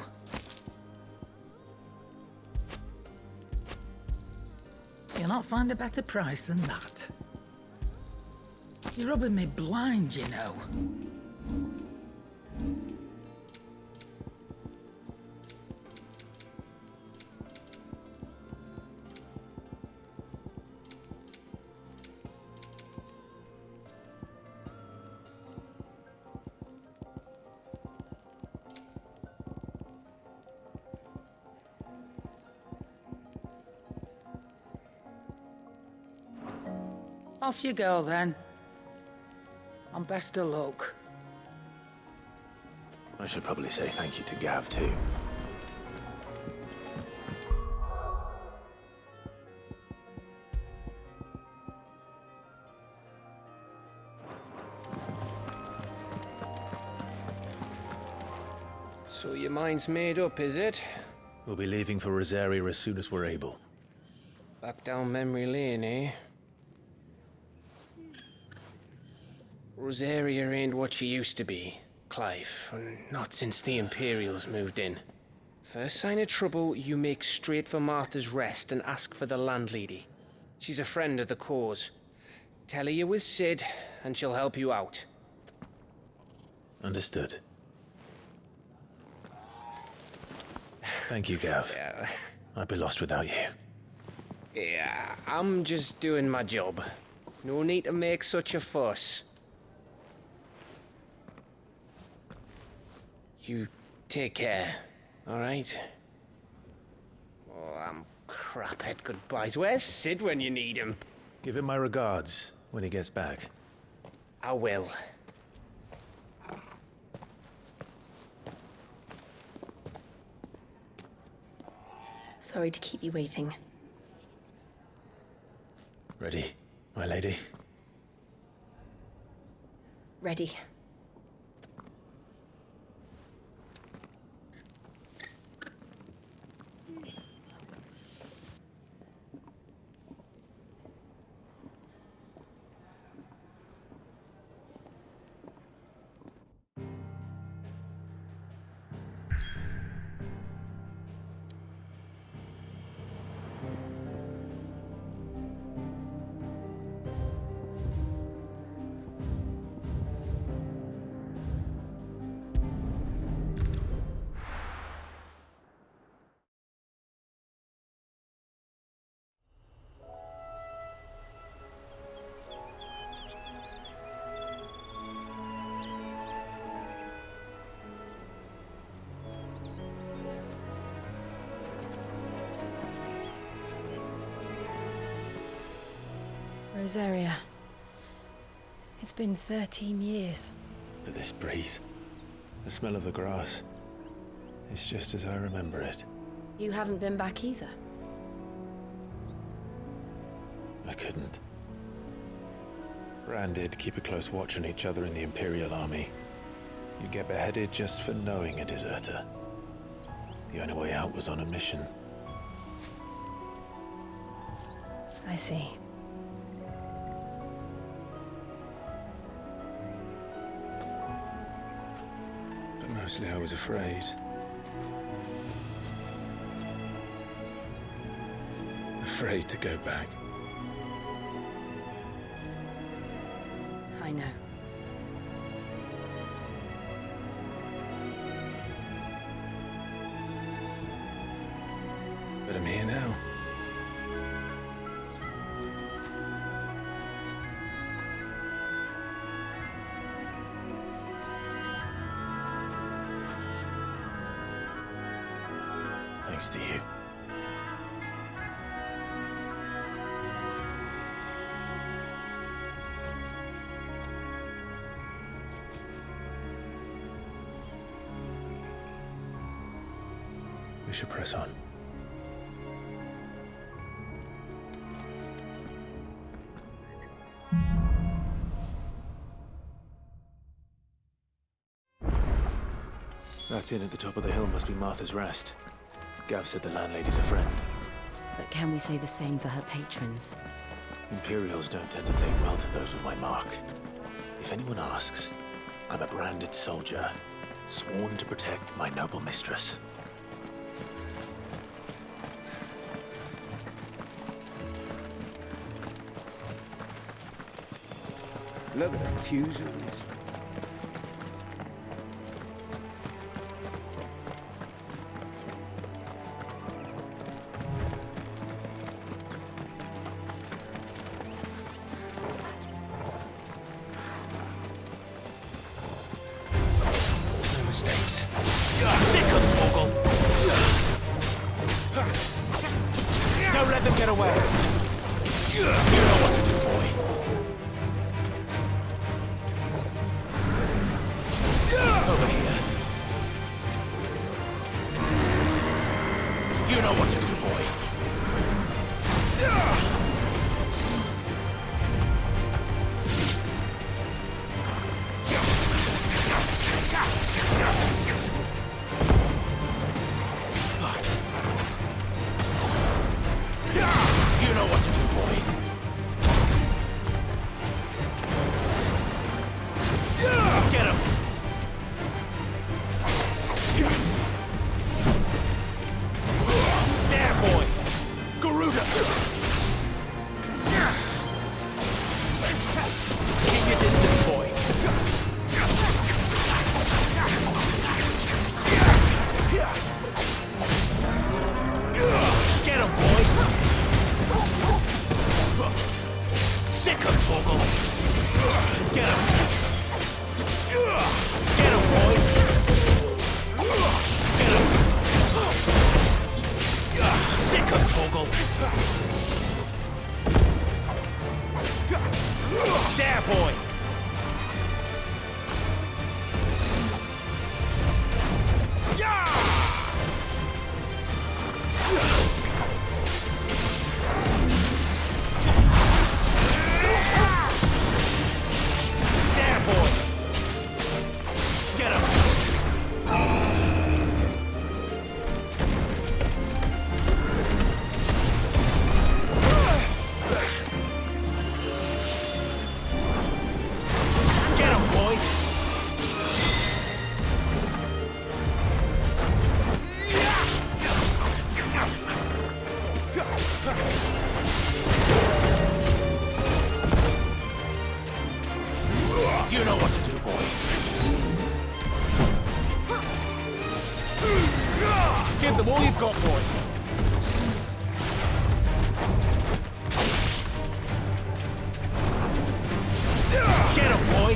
You'll not find a better price than that. You're rubbing me blind, you know. Off you go, then. And best of luck. I should probably say thank you to Gav, too. So your mind's made up, is it? We'll be leaving for Rosaria as soon as we're able. Back down memory lane, eh? Rosaria ain't what she used to be, Clive. Not since the Imperials moved in. First sign of trouble, you make straight for Martha's Rest and ask for the landlady. She's a friend of the cause. Tell her you're with Sid, and she'll help you out. Understood. Thank you, Gav. Yeah. I'd be lost without you. Yeah, I'm just doing my job. No need to make such a fuss. You take care, all right? Oh, I'm crap at goodbyes. Where's Sid when you need him? Give him my regards when he gets back. I will. Sorry to keep you waiting. Ready, my lady? Ready. Rosaria. It's been 13 years. But this breeze, the smell of the grass, it's just as I remember it. You haven't been back either. I couldn't. Bran did keep a close watch on each other in the Imperial Army. You get beheaded just for knowing a deserter. The only way out was on a mission. I see. But mostly I was afraid. Afraid to go back. I know. But I'm here now. Thanks to you. We should press on. That inn at the top of the hill must be Martha's Rest. Gav said the landlady's a friend. But can we say the same for her patrons? Imperials don't tend to take well to those with my mark. If anyone asks, I'm a branded soldier, sworn to protect my noble mistress. Look at the fuse on this. No mistakes. Sick of Torgal! Don't let them get away! You know what to do, boy. Over here. You know what to do, boy. You know what to do, boy. Get him! There, boy! Garuda! Keep your distance, boy. Get him, boy! Sick of Torgal! Get him! Get him, boy! Get him! Sick of Torgal! There, boy! There, boy! Get him! Get him, boy! You know what to do, boy. Give them all you've got, boy. Get him, boy.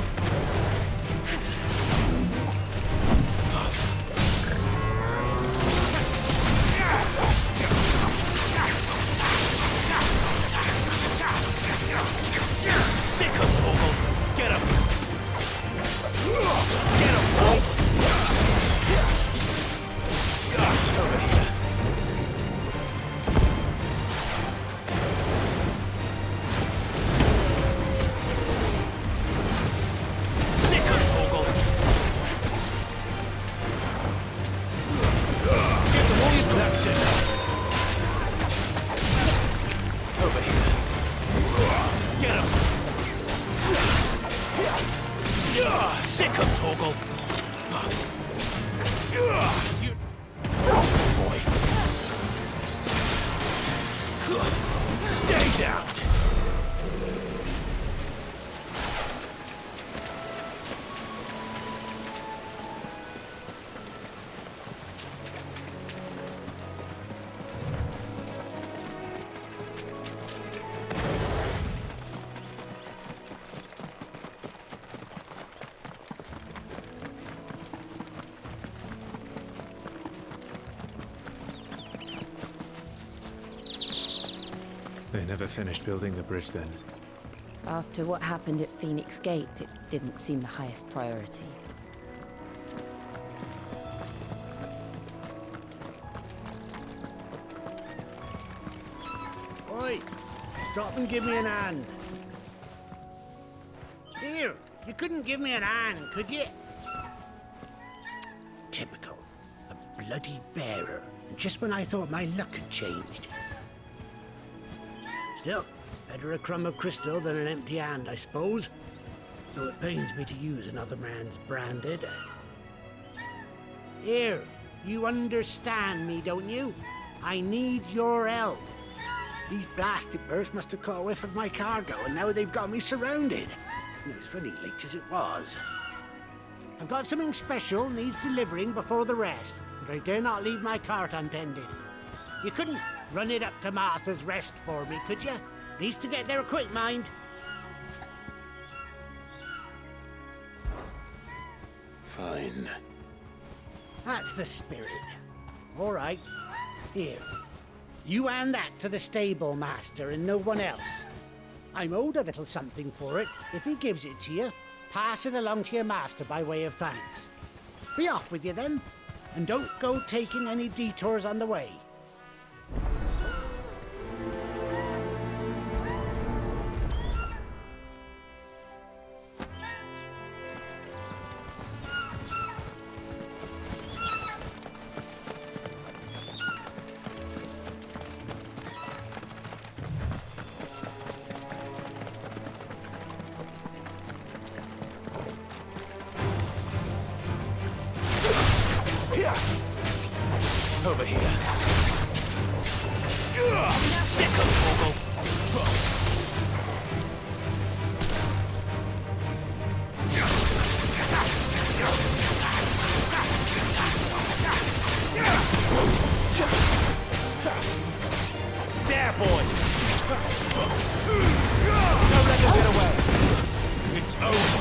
That's it. Over here. Get him. Sick him, Torgal. You naughty boy. Stay down. They never finished building the bridge then. After what happened at Phoenix Gate, it didn't seem the highest priority. Oi! Stop and give me an hand. Here, you couldn't give me an hand, could you? Typical. A bloody bearer. And just when I thought my luck had changed. Still, better a crumb of crystal than an empty hand, I suppose. Though it pains me to use another man's branded. Here, you understand me, don't you? I need your help. These blasted birds must have caught a whiff of my cargo, and now they've got me surrounded. And it was really late as it was. I've got something special needs delivering before the rest, but I dare not leave my cart untended. You couldn't run it up to Martha's Rest for me, could you? Needs to get there quick, mind. Fine. That's the spirit. All right. Here. You hand that to the stable master and no one else. I'm owed a little something for it. If he gives it to you, pass it along to your master by way of thanks. Be off with you then, and don't go taking any detours on the way. Over here. Sick of Torgal. There, boy. Don't let them get away. It's over.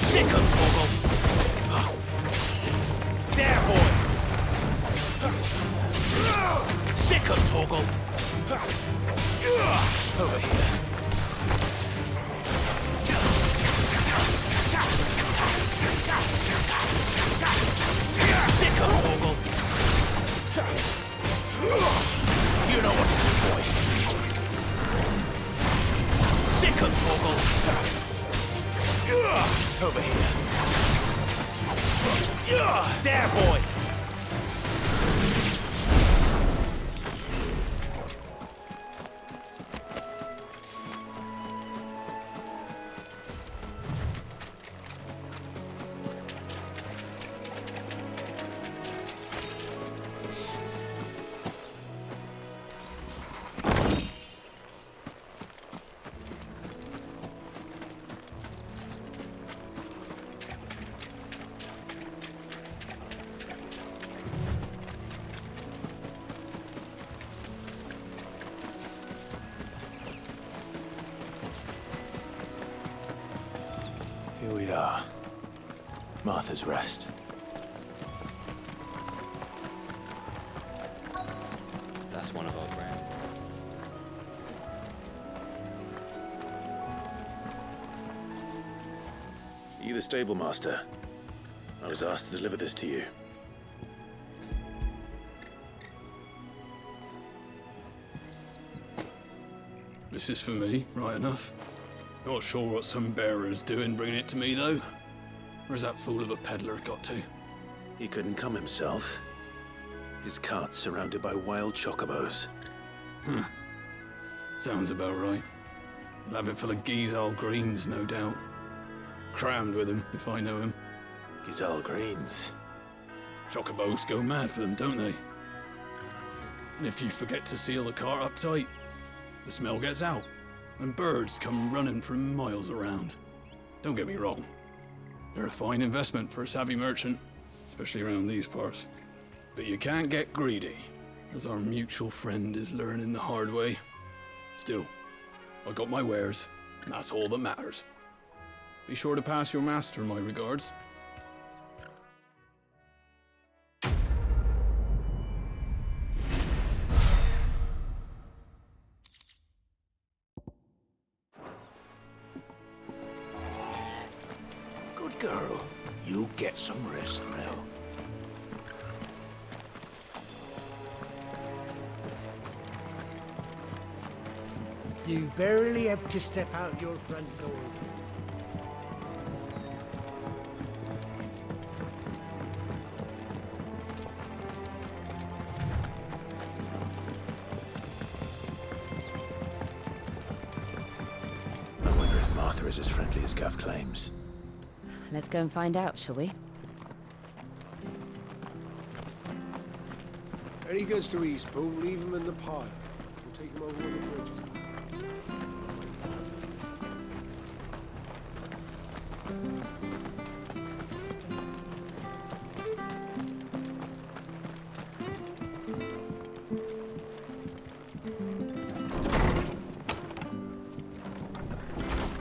Sick of Torgal. There, boy. Sick of Torgal. Over here. Sick of Torgal. You know what to do, boy. Sick of Torgal. Over here. There, boy. Here we are. Martha's Rest. That's one of our brand. Are you the stable master? I was asked to deliver this to you. This is for me, right enough. Not sure what some bearer's doing bringing it to me, though. Where's that fool of a peddler got to? He couldn't come himself. His cart's surrounded by wild chocobos. Huh. Sounds about right. He'll have it full of Gizal greens, no doubt. Crammed with them, if I know him. Gizal greens? Chocobos go mad for them, don't they? And if you forget to seal the cart up tight, the smell gets out, and birds come running from miles around. Don't get me wrong. They're a fine investment for a savvy merchant, especially around these parts. But you can't get greedy, as our mutual friend is learning the hard way. Still, I got my wares, and that's all that matters. Be sure to pass your master my regards. Good girl. You get some rest now. You barely have to step out your front door. I wonder if Martha is as friendly as Gav claims. Let's go and find out, shall we? Any goods to Eastpool, leave them in the pile. We'll take them over when the bridge is built.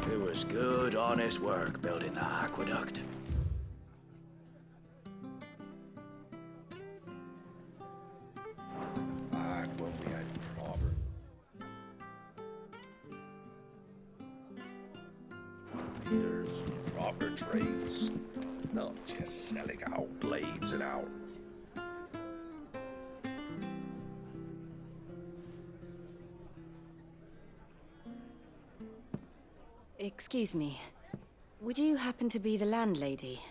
It was good, honest work building the aqueduct. Back when we had proper leaders, proper trades, not just selling out blades and out. Excuse me. Would you happen to be the landlady?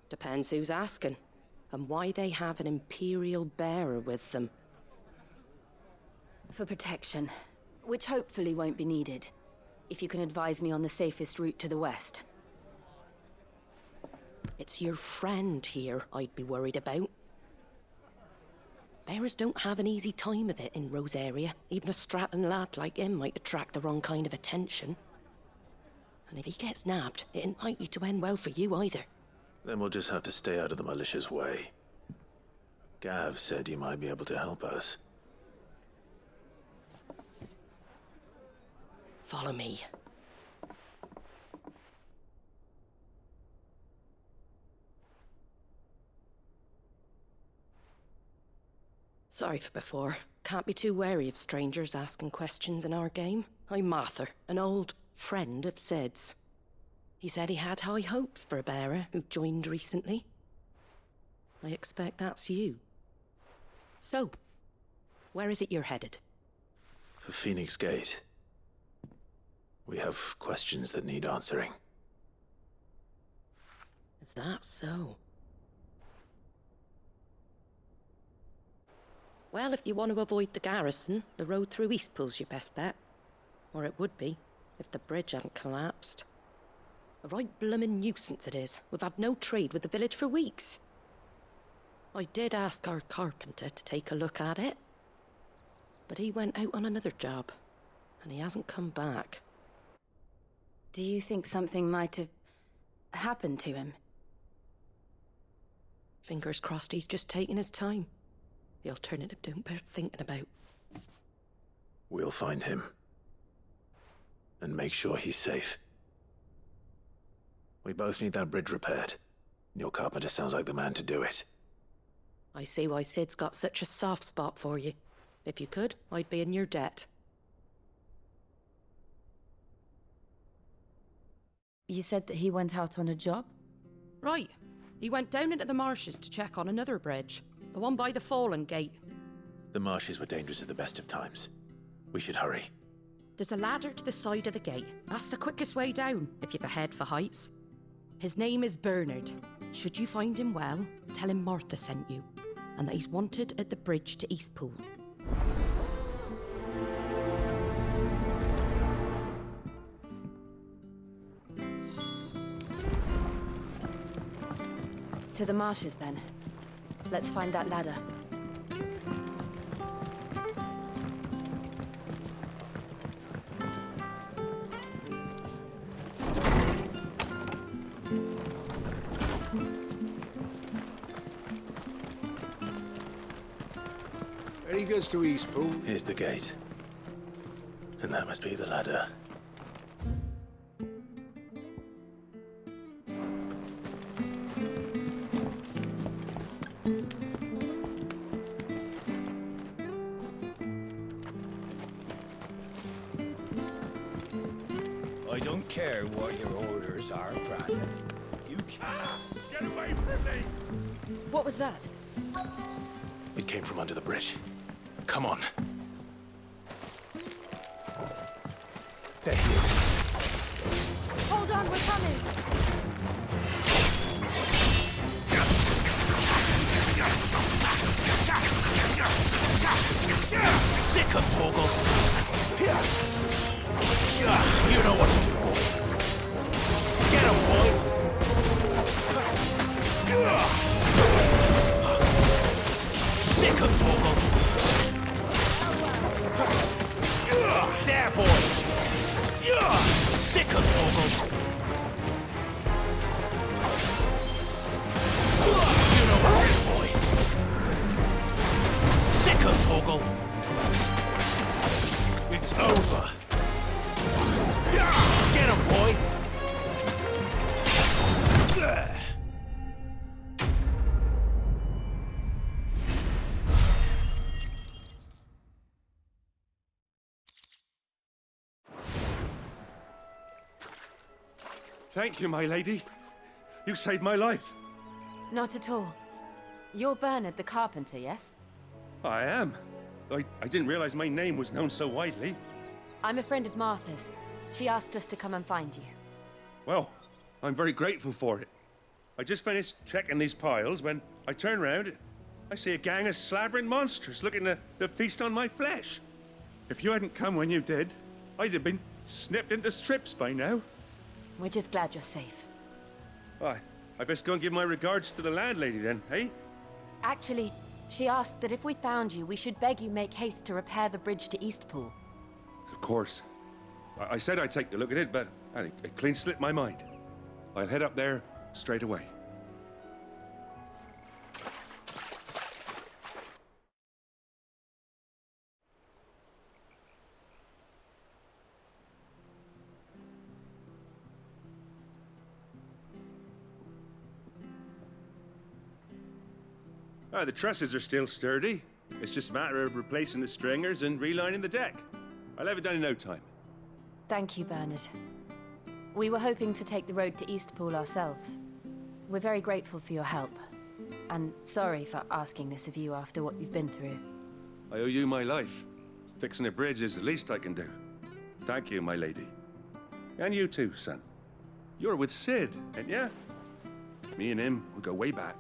Depends who's asking, and why they have an Imperial bearer with them. For protection, which hopefully won't be needed. If you can advise me on the safest route to the west. It's your friend here I'd be worried about. Bearers don't have an easy time of it in Rosaria. Even a Stratton lad like him might attract the wrong kind of attention. And if he gets nabbed, it ain't likely to end well for you either. Then we'll just have to stay out of the malicious way. Gav said you might be able to help us. Follow me. Sorry for before. Can't be too wary of strangers asking questions in our game. I'm Martha, an old friend of Sid's. He said he had high hopes for a bearer who joined recently. I expect that's you. So, where is it you're headed? For Phoenix Gate. We have questions that need answering. Is that so? Well, if you want to avoid the garrison, the road through Eastpool's your best bet. Or it would be, if the bridge hadn't collapsed. A right bloomin' nuisance it is. We've had no trade with the village for weeks. I did ask our carpenter to take a look at it. But he went out on another job, and he hasn't come back. Do you think something might have happened to him? Fingers crossed he's just taking his time. The alternative don't bear thinking about. We'll find him. And make sure he's safe. We both need that bridge repaired. Your carpenter sounds like the man to do it. I see why Sid's got such a soft spot for you. If you could, I'd be in your debt. You said that he went out on a job? Right. He went down into the marshes to check on another bridge. The one by the Fallen Gate. The marshes were dangerous at the best of times. We should hurry. There's a ladder to the side of the gate. That's the quickest way down, if you've a head for heights. His name is Bernard. Should you find him well, tell him Martha sent you, and that he's wanted at the bridge to Eastpool. To the marshes, then. Let's find that ladder. There he goes to Eastpool. Here's the gate. And that must be the ladder. I don't care what your orders are, Brandon. You can't. Get away from me! What was that? It came from under the bridge. Come on. There he is. Hold on, we're coming! Sick of Torgal. Here. You know what to do, boy. Get him, boy. Sick of Torgal. There, boy. Sick of Torgal. You know what to do, boy. Sick of Torgal. It's over. Get him, boy! Thank you, my lady. You saved my life. Not at all. You're Bernard the carpenter, yes? I am. I didn't realize my name was known so widely. I'm a friend of Martha's. She asked us to come and find you. Well, I'm very grateful for it. I just finished checking these piles when I turn around. I see a gang of slavering monsters looking to feast on my flesh. If you hadn't come when you did, I'd have been snipped into strips by now. We're just glad you're safe. I best go and give my regards to the landlady then, eh? Actually, she asked that if we found you, we should beg you make haste to repair the bridge to Eastpool. Of course. I said I'd take a look at it, but it clean slipped my mind. I'll head up there straight away. The trusses are still sturdy. It's just a matter of replacing the stringers and relining the deck. I'll have it done in no time. Thank you, Bernard. We were hoping to take the road to Eastpool ourselves. We're very grateful for your help. And sorry for asking this of you after what you've been through. I owe you my life. Fixing a bridge is the least I can do. Thank you, my lady. And you too, son. You're with Sid, ain't ya? Me and him, we go way back.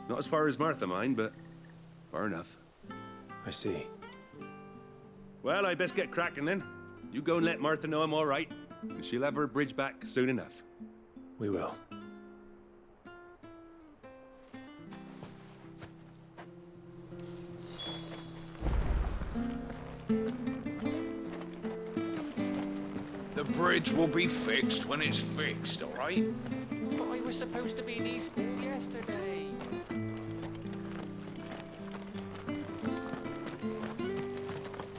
Not as far as Martha, mind, but far enough. I see. Well, I best get cracking then. You go and let Martha know I'm all right, and she'll have her bridge back soon enough. We will. The bridge will be fixed when it's fixed, all right? But I was supposed to be in Eastpool yesterday.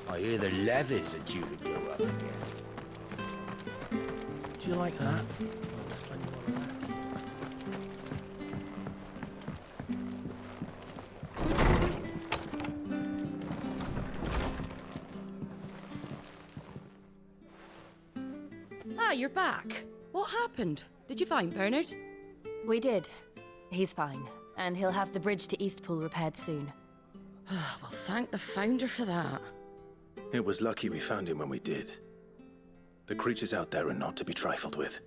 I hear the levies are due to go up again. Do you like that? Oh, there's plenty more of that. Ah, you're back. What happened? Did you find Bernard? We did. He's fine, and he'll have the bridge to Eastpool repaired soon. Well, thank the Founder for that. It was lucky we found him when we did. The creatures out there are not to be trifled with.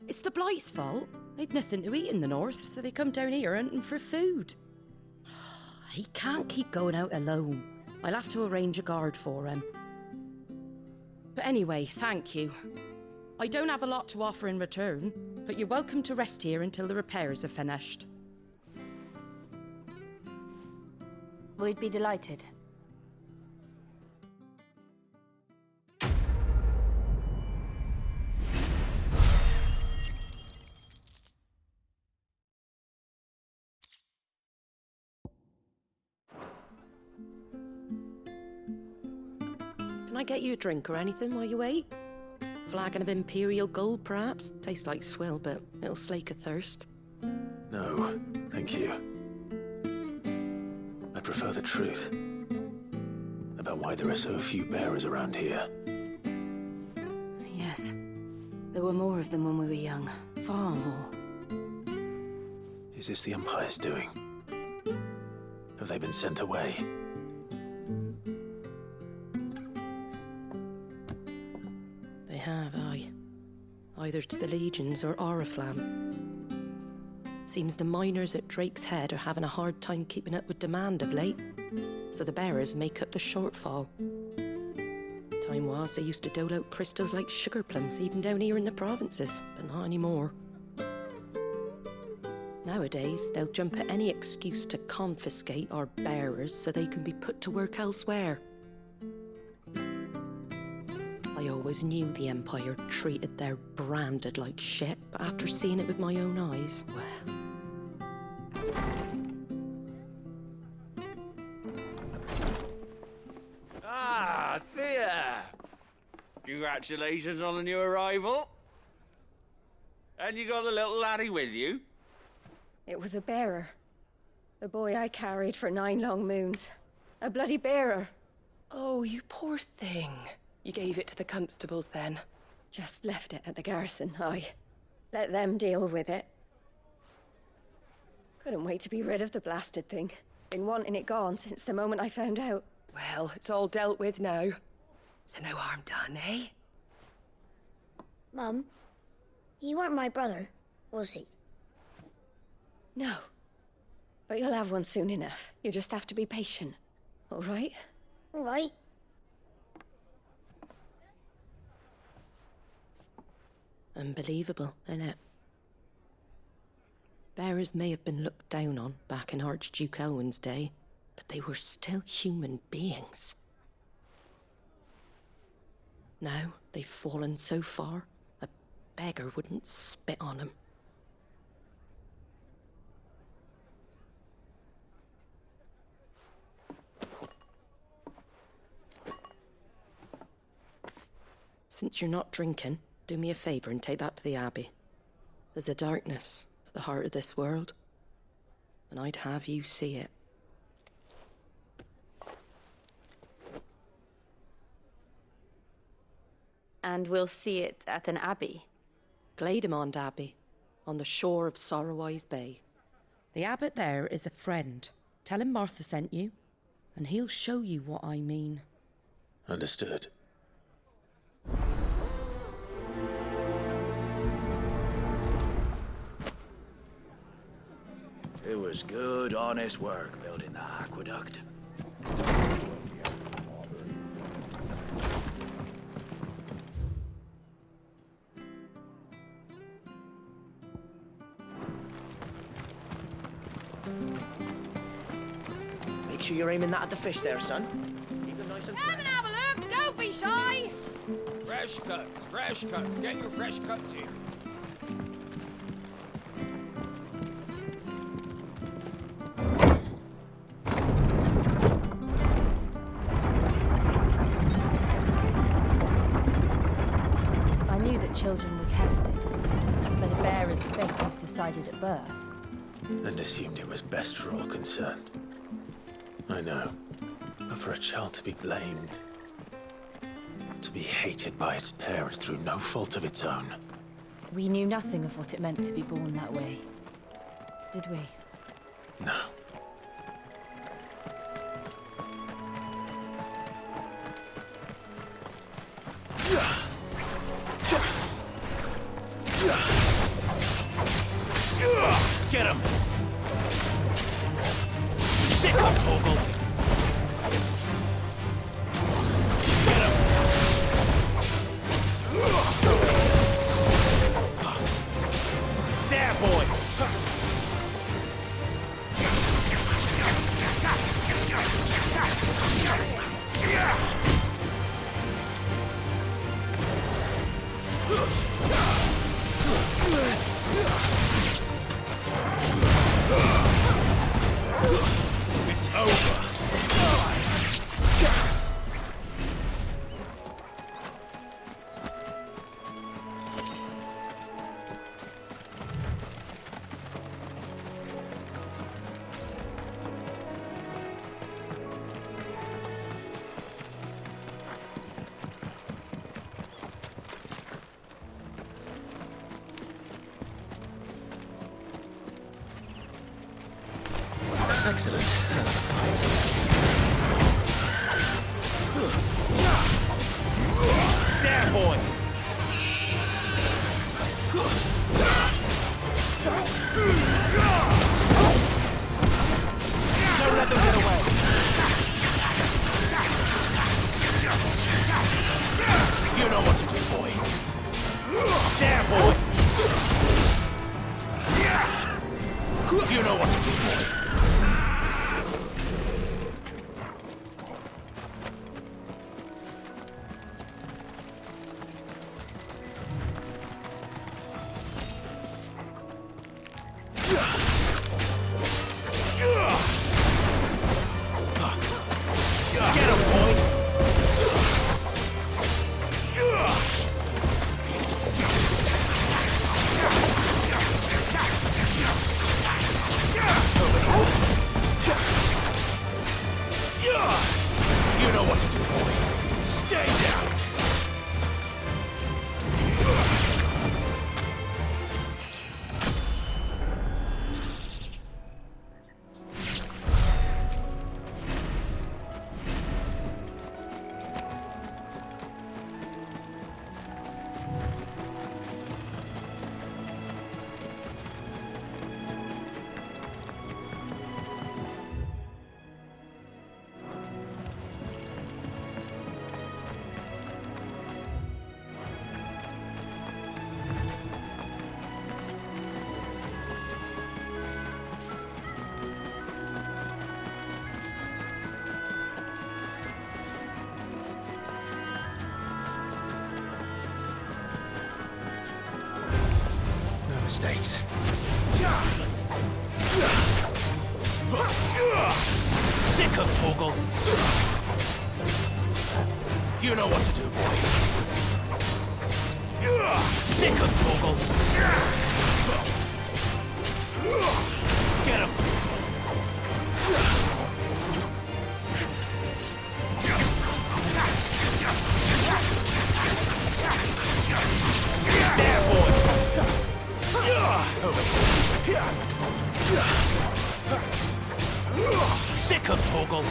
It's the Blight's fault. They'd nothing to eat in the north, so they come down here hunting for food. He can't keep going out alone. I'll have to arrange a guard for him. But anyway, thank you. I don't have a lot to offer in return, but you're welcome to rest here until the repairs are finished. We'd be delighted. Can I get you a drink or anything while you wait? Flagon of Imperial Gold, perhaps? Tastes like swill, but it'll slake a thirst. No, thank you. I prefer the truth about why there are so few bearers around here. Yes. There were more of them when we were young. Far more. Is this the Empire's doing? Have they been sent away? They have, aye. Either to the Legions or Oriflamme. Seems the miners at Drake's Head are having a hard time keeping up with demand of late, so the bearers make up the shortfall. Time was they used to dole out crystals like sugar plums even down here in the provinces, but not anymore. Nowadays, they'll jump at any excuse to confiscate our bearers so they can be put to work elsewhere. I always knew the Empire treated their branded like shit, but after seeing it with my own eyes, well... Ah, Thea! Congratulations on the new arrival. And you got the little laddie with you? It was a bearer. The boy I carried for 9 long moons. A bloody bearer. Oh, you poor thing. You gave it to the constables then? Just left it at the garrison, aye. Let them deal with it. Couldn't wait to be rid of the blasted thing. Been wanting it gone since the moment I found out. Well, it's all dealt with now. So no harm done, eh? Mum, you weren't my brother, was he? No. But you'll have one soon enough. You just have to be patient. All right? All right. Unbelievable, innit? Bearers may have been looked down on back in Archduke Elwin's day, but they were still human beings. Now they've fallen so far, a beggar wouldn't spit on them. Since you're not drinking, do me a favour and take that to the Abbey. There's a darkness at the heart of this world, and I'd have you see it. And we'll see it at an abbey? Glademond Abbey, on the shore of Sorrowwise Bay. The abbot there is a friend. Tell him Martha sent you, and he'll show you what I mean. Understood. It was good, honest work building the aqueduct. Make sure you're aiming that at the fish there, son. Keep them nice and fresh. Come and have a look! Don't be shy! Fresh cuts, fresh cuts. Get your fresh cuts here. I knew that children were tested, that a bearer's fate was decided at birth. And assumed it was best for all concerned. I know. But for a child to be blamed... To be hated by its parents through no fault of its own. We knew nothing of what it meant to be born that way, did we? No. Get him! Sick of Torgal! Get him! There, boy! It's over. Excellent. There, boy! Don't let them get away! You know what to do, boy. There, boy! You know what to do, boy. You know what to do, boy. Stay down! Mistakes. Sick of Torgal. You know what to do, boy. Sick of Torgal. Get him. There, boy. Sick of Torgal.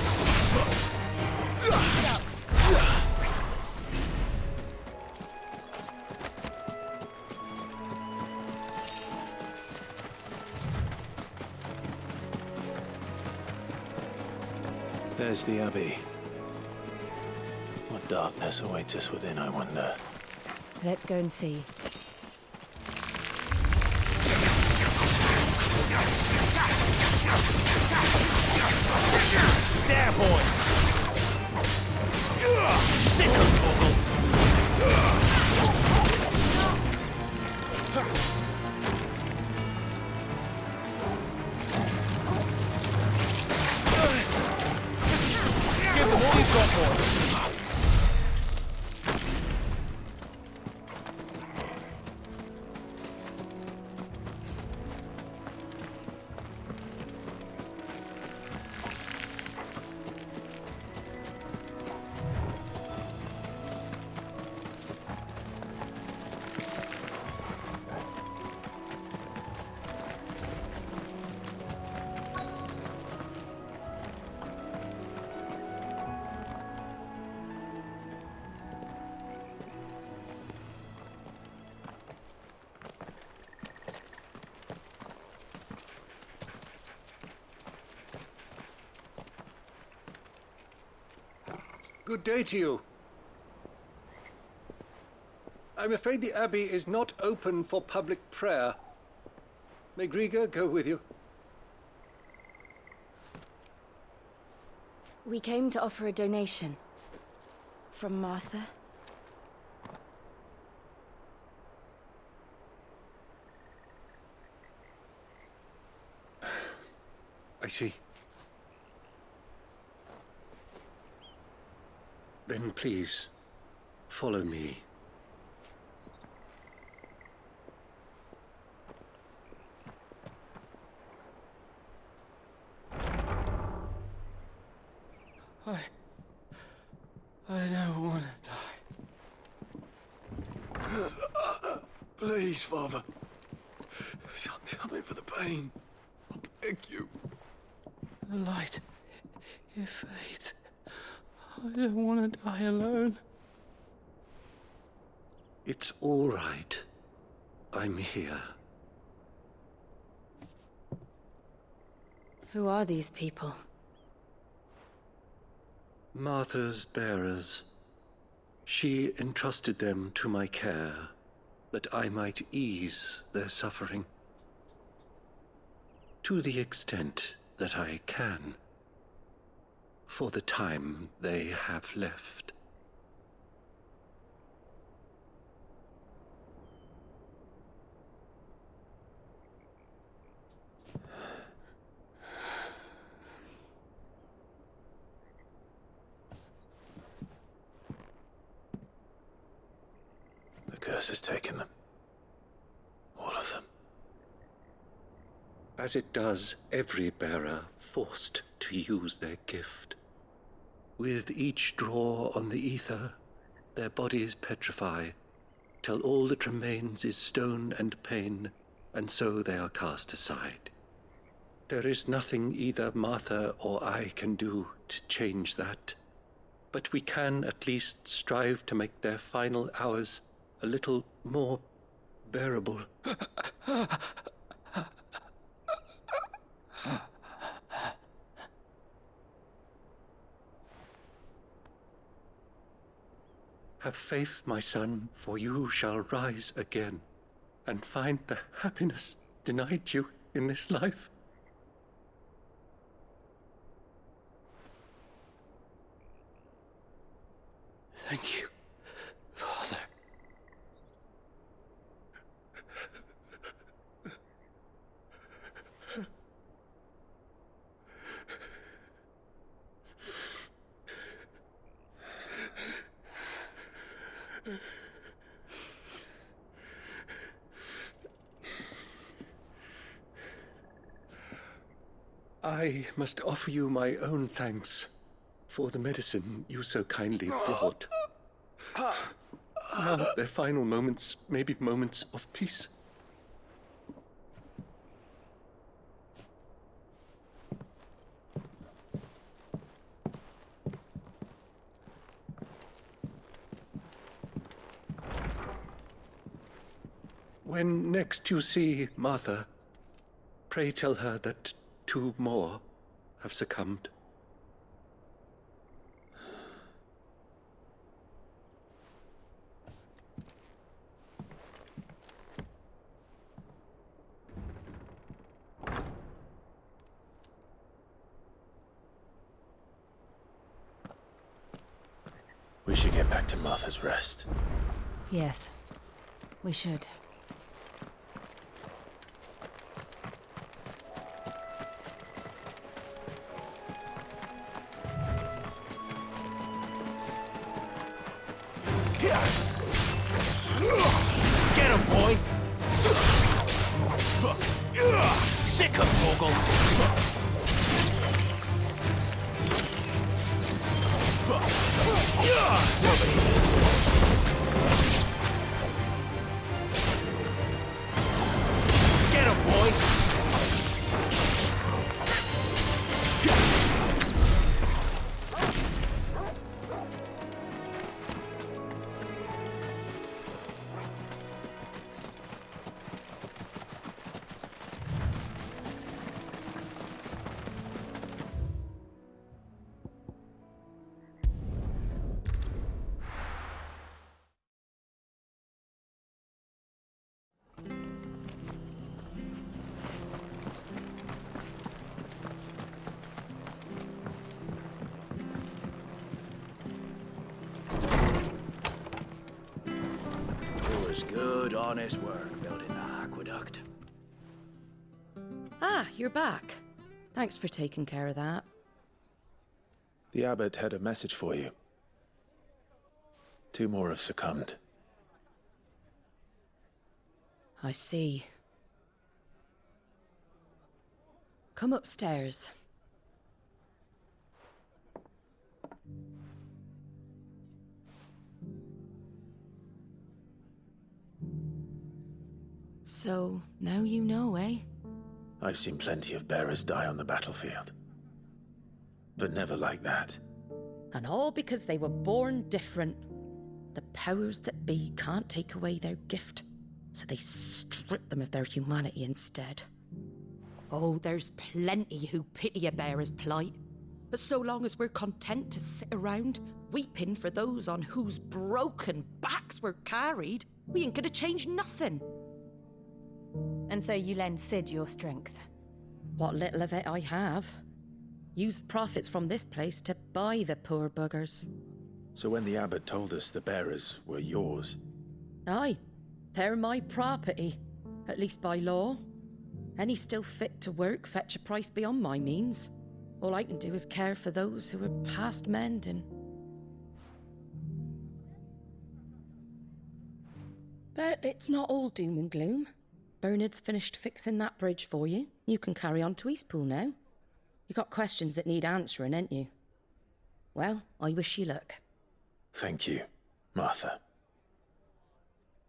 There's the Abbey. What darkness awaits us within, I wonder. Let's go and see. There, boy! Sick of Torgal! Give them all he's got, boy! Good day to you. I'm afraid the Abbey is not open for public prayer. May Grieger go with you? We came to offer a donation. From Martha. I see. Then please, follow me. I don't want to die. Please, Father. Come in for the pain. I beg you. The light, it fades. I don't want to die alone. It's all right. I'm here. Who are these people? Martha's bearers. She entrusted them to my care, that I might ease their suffering. To the extent that I can, for the time they have left. The curse has taken them. All of them. As it does every bearer forced to use their gift. With each draw on the ether, their bodies petrify, till all that remains is stone and pain, and so they are cast aside. There is nothing either Martha or I can do to change that, but we can at least strive to make their final hours a little more bearable. Have faith, my son, for you shall rise again and find the happiness denied you in this life. Thank you, Father. I must offer you my own thanks for the medicine you so kindly brought. Now their final moments may be moments of peace. When next you see Martha, pray tell her that 2 more have succumbed. We should get back to Martha's Rest. Yes, we should. Get him, boy! Sick of Torgal! Get him, boy! was good, honest work building the aqueduct. Ah, you're back. Thanks for taking care of that. The abbot had a message for you. 2 more have succumbed. I see. Come upstairs. So, now you know, eh? I've seen plenty of bearers die on the battlefield. But never like that. And all because they were born different. The powers that be can't take away their gift, so they strip them of their humanity instead. Oh, there's plenty who pity a bearer's plight. But so long as we're content to sit around, weeping for those on whose broken backs we're carried, we ain't gonna change nothing. And so you lend Sid your strength? What little of it I have. Used profits from this place to buy the poor buggers. So when the abbot told us the bearers were yours... Aye, they're my property, at least by law. Any still fit to work fetch a price beyond my means. All I can do is care for those who are past mending. But it's not all doom and gloom. Bernard's finished fixing that bridge for you. You can carry on to Eastpool now. You got questions that need answering, ain't you? Well, I wish you luck. Thank you, Martha.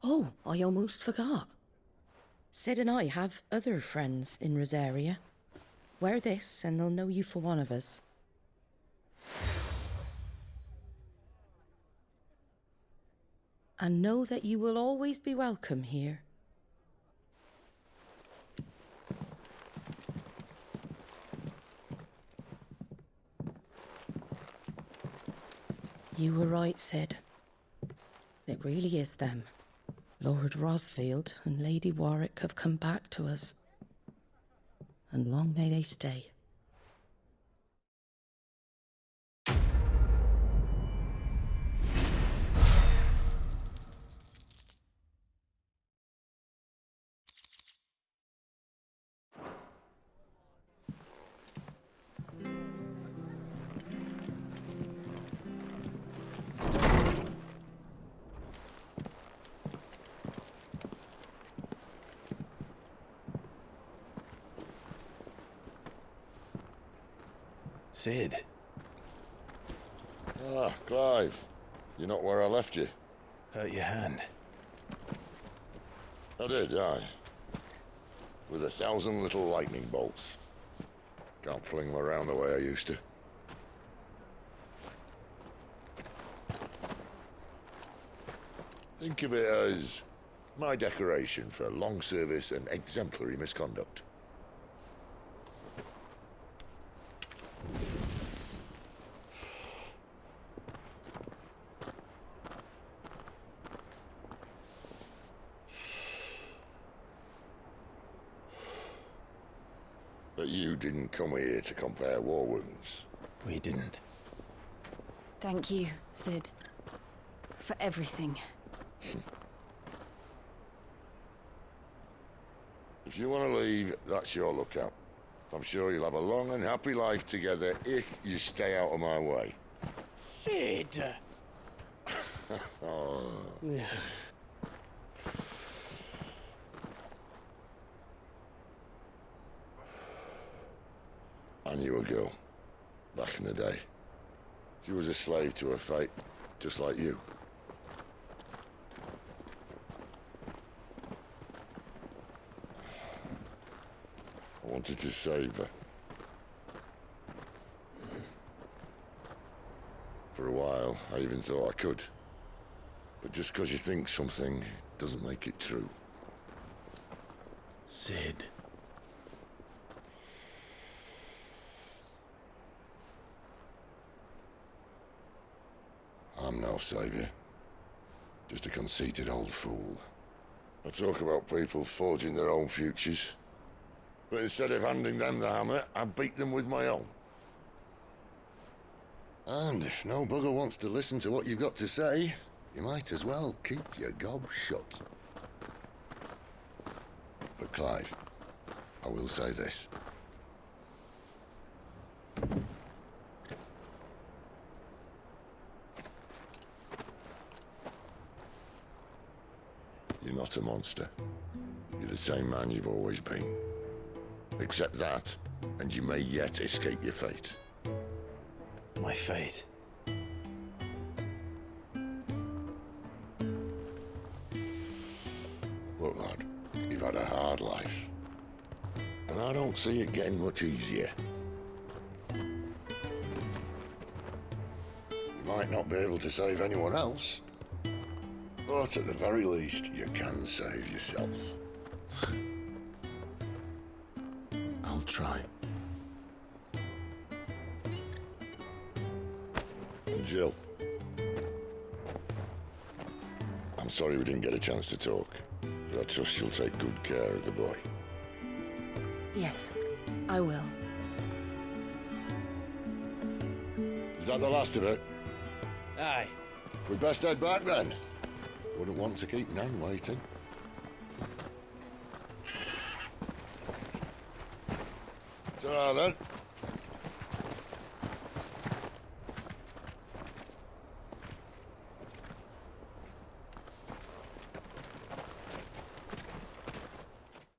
Oh, I almost forgot. Sid and I have other friends in Rosaria. Wear this and they'll know you for one of us. And know that you will always be welcome here. You were right, Sid. It really is them. Lord Rosfield and Lady Warwick have come back to us. And long may they stay. Sid. Ah, Clive. You're not where I left you. Hurt your hand. I did, aye. With 1,000 little lightning bolts. Can't fling them around the way I used to. Think of it as my decoration for long service and exemplary misconduct. But you didn't come here to compare war wounds. We didn't. Thank you, Sid. For everything. If you want to leave, that's your lookout. I'm sure you'll have a long and happy life together if you stay out of my way. Sid! Oh. I knew a girl, back in the day. She was a slave to her fate, just like you. I wanted to save her. For a while, I even thought I could. But just because you think something doesn't make it true. Sid. I'm no savior. Just a conceited old fool. I talk about people forging their own futures. But instead of handing them the hammer, I beat them with my own. And if no bugger wants to listen to what you've got to say, You might as well keep your gob shut. But Clive, I will say this. You're not a monster. You're the same man you've always been. Accept that, and you may yet escape your fate. My fate? Look, lad, you've had a hard life. And I don't see it getting much easier. You might not be able to save anyone else, but at the very least, you can save yourself. I'll try. And Jill, I'm sorry we didn't get a chance to talk, but I trust you'll take good care of the boy. Yes, I will. Is that the last of it? Aye. We'd best head back then. Wouldn't want to keep Nan waiting. Ta-ra then.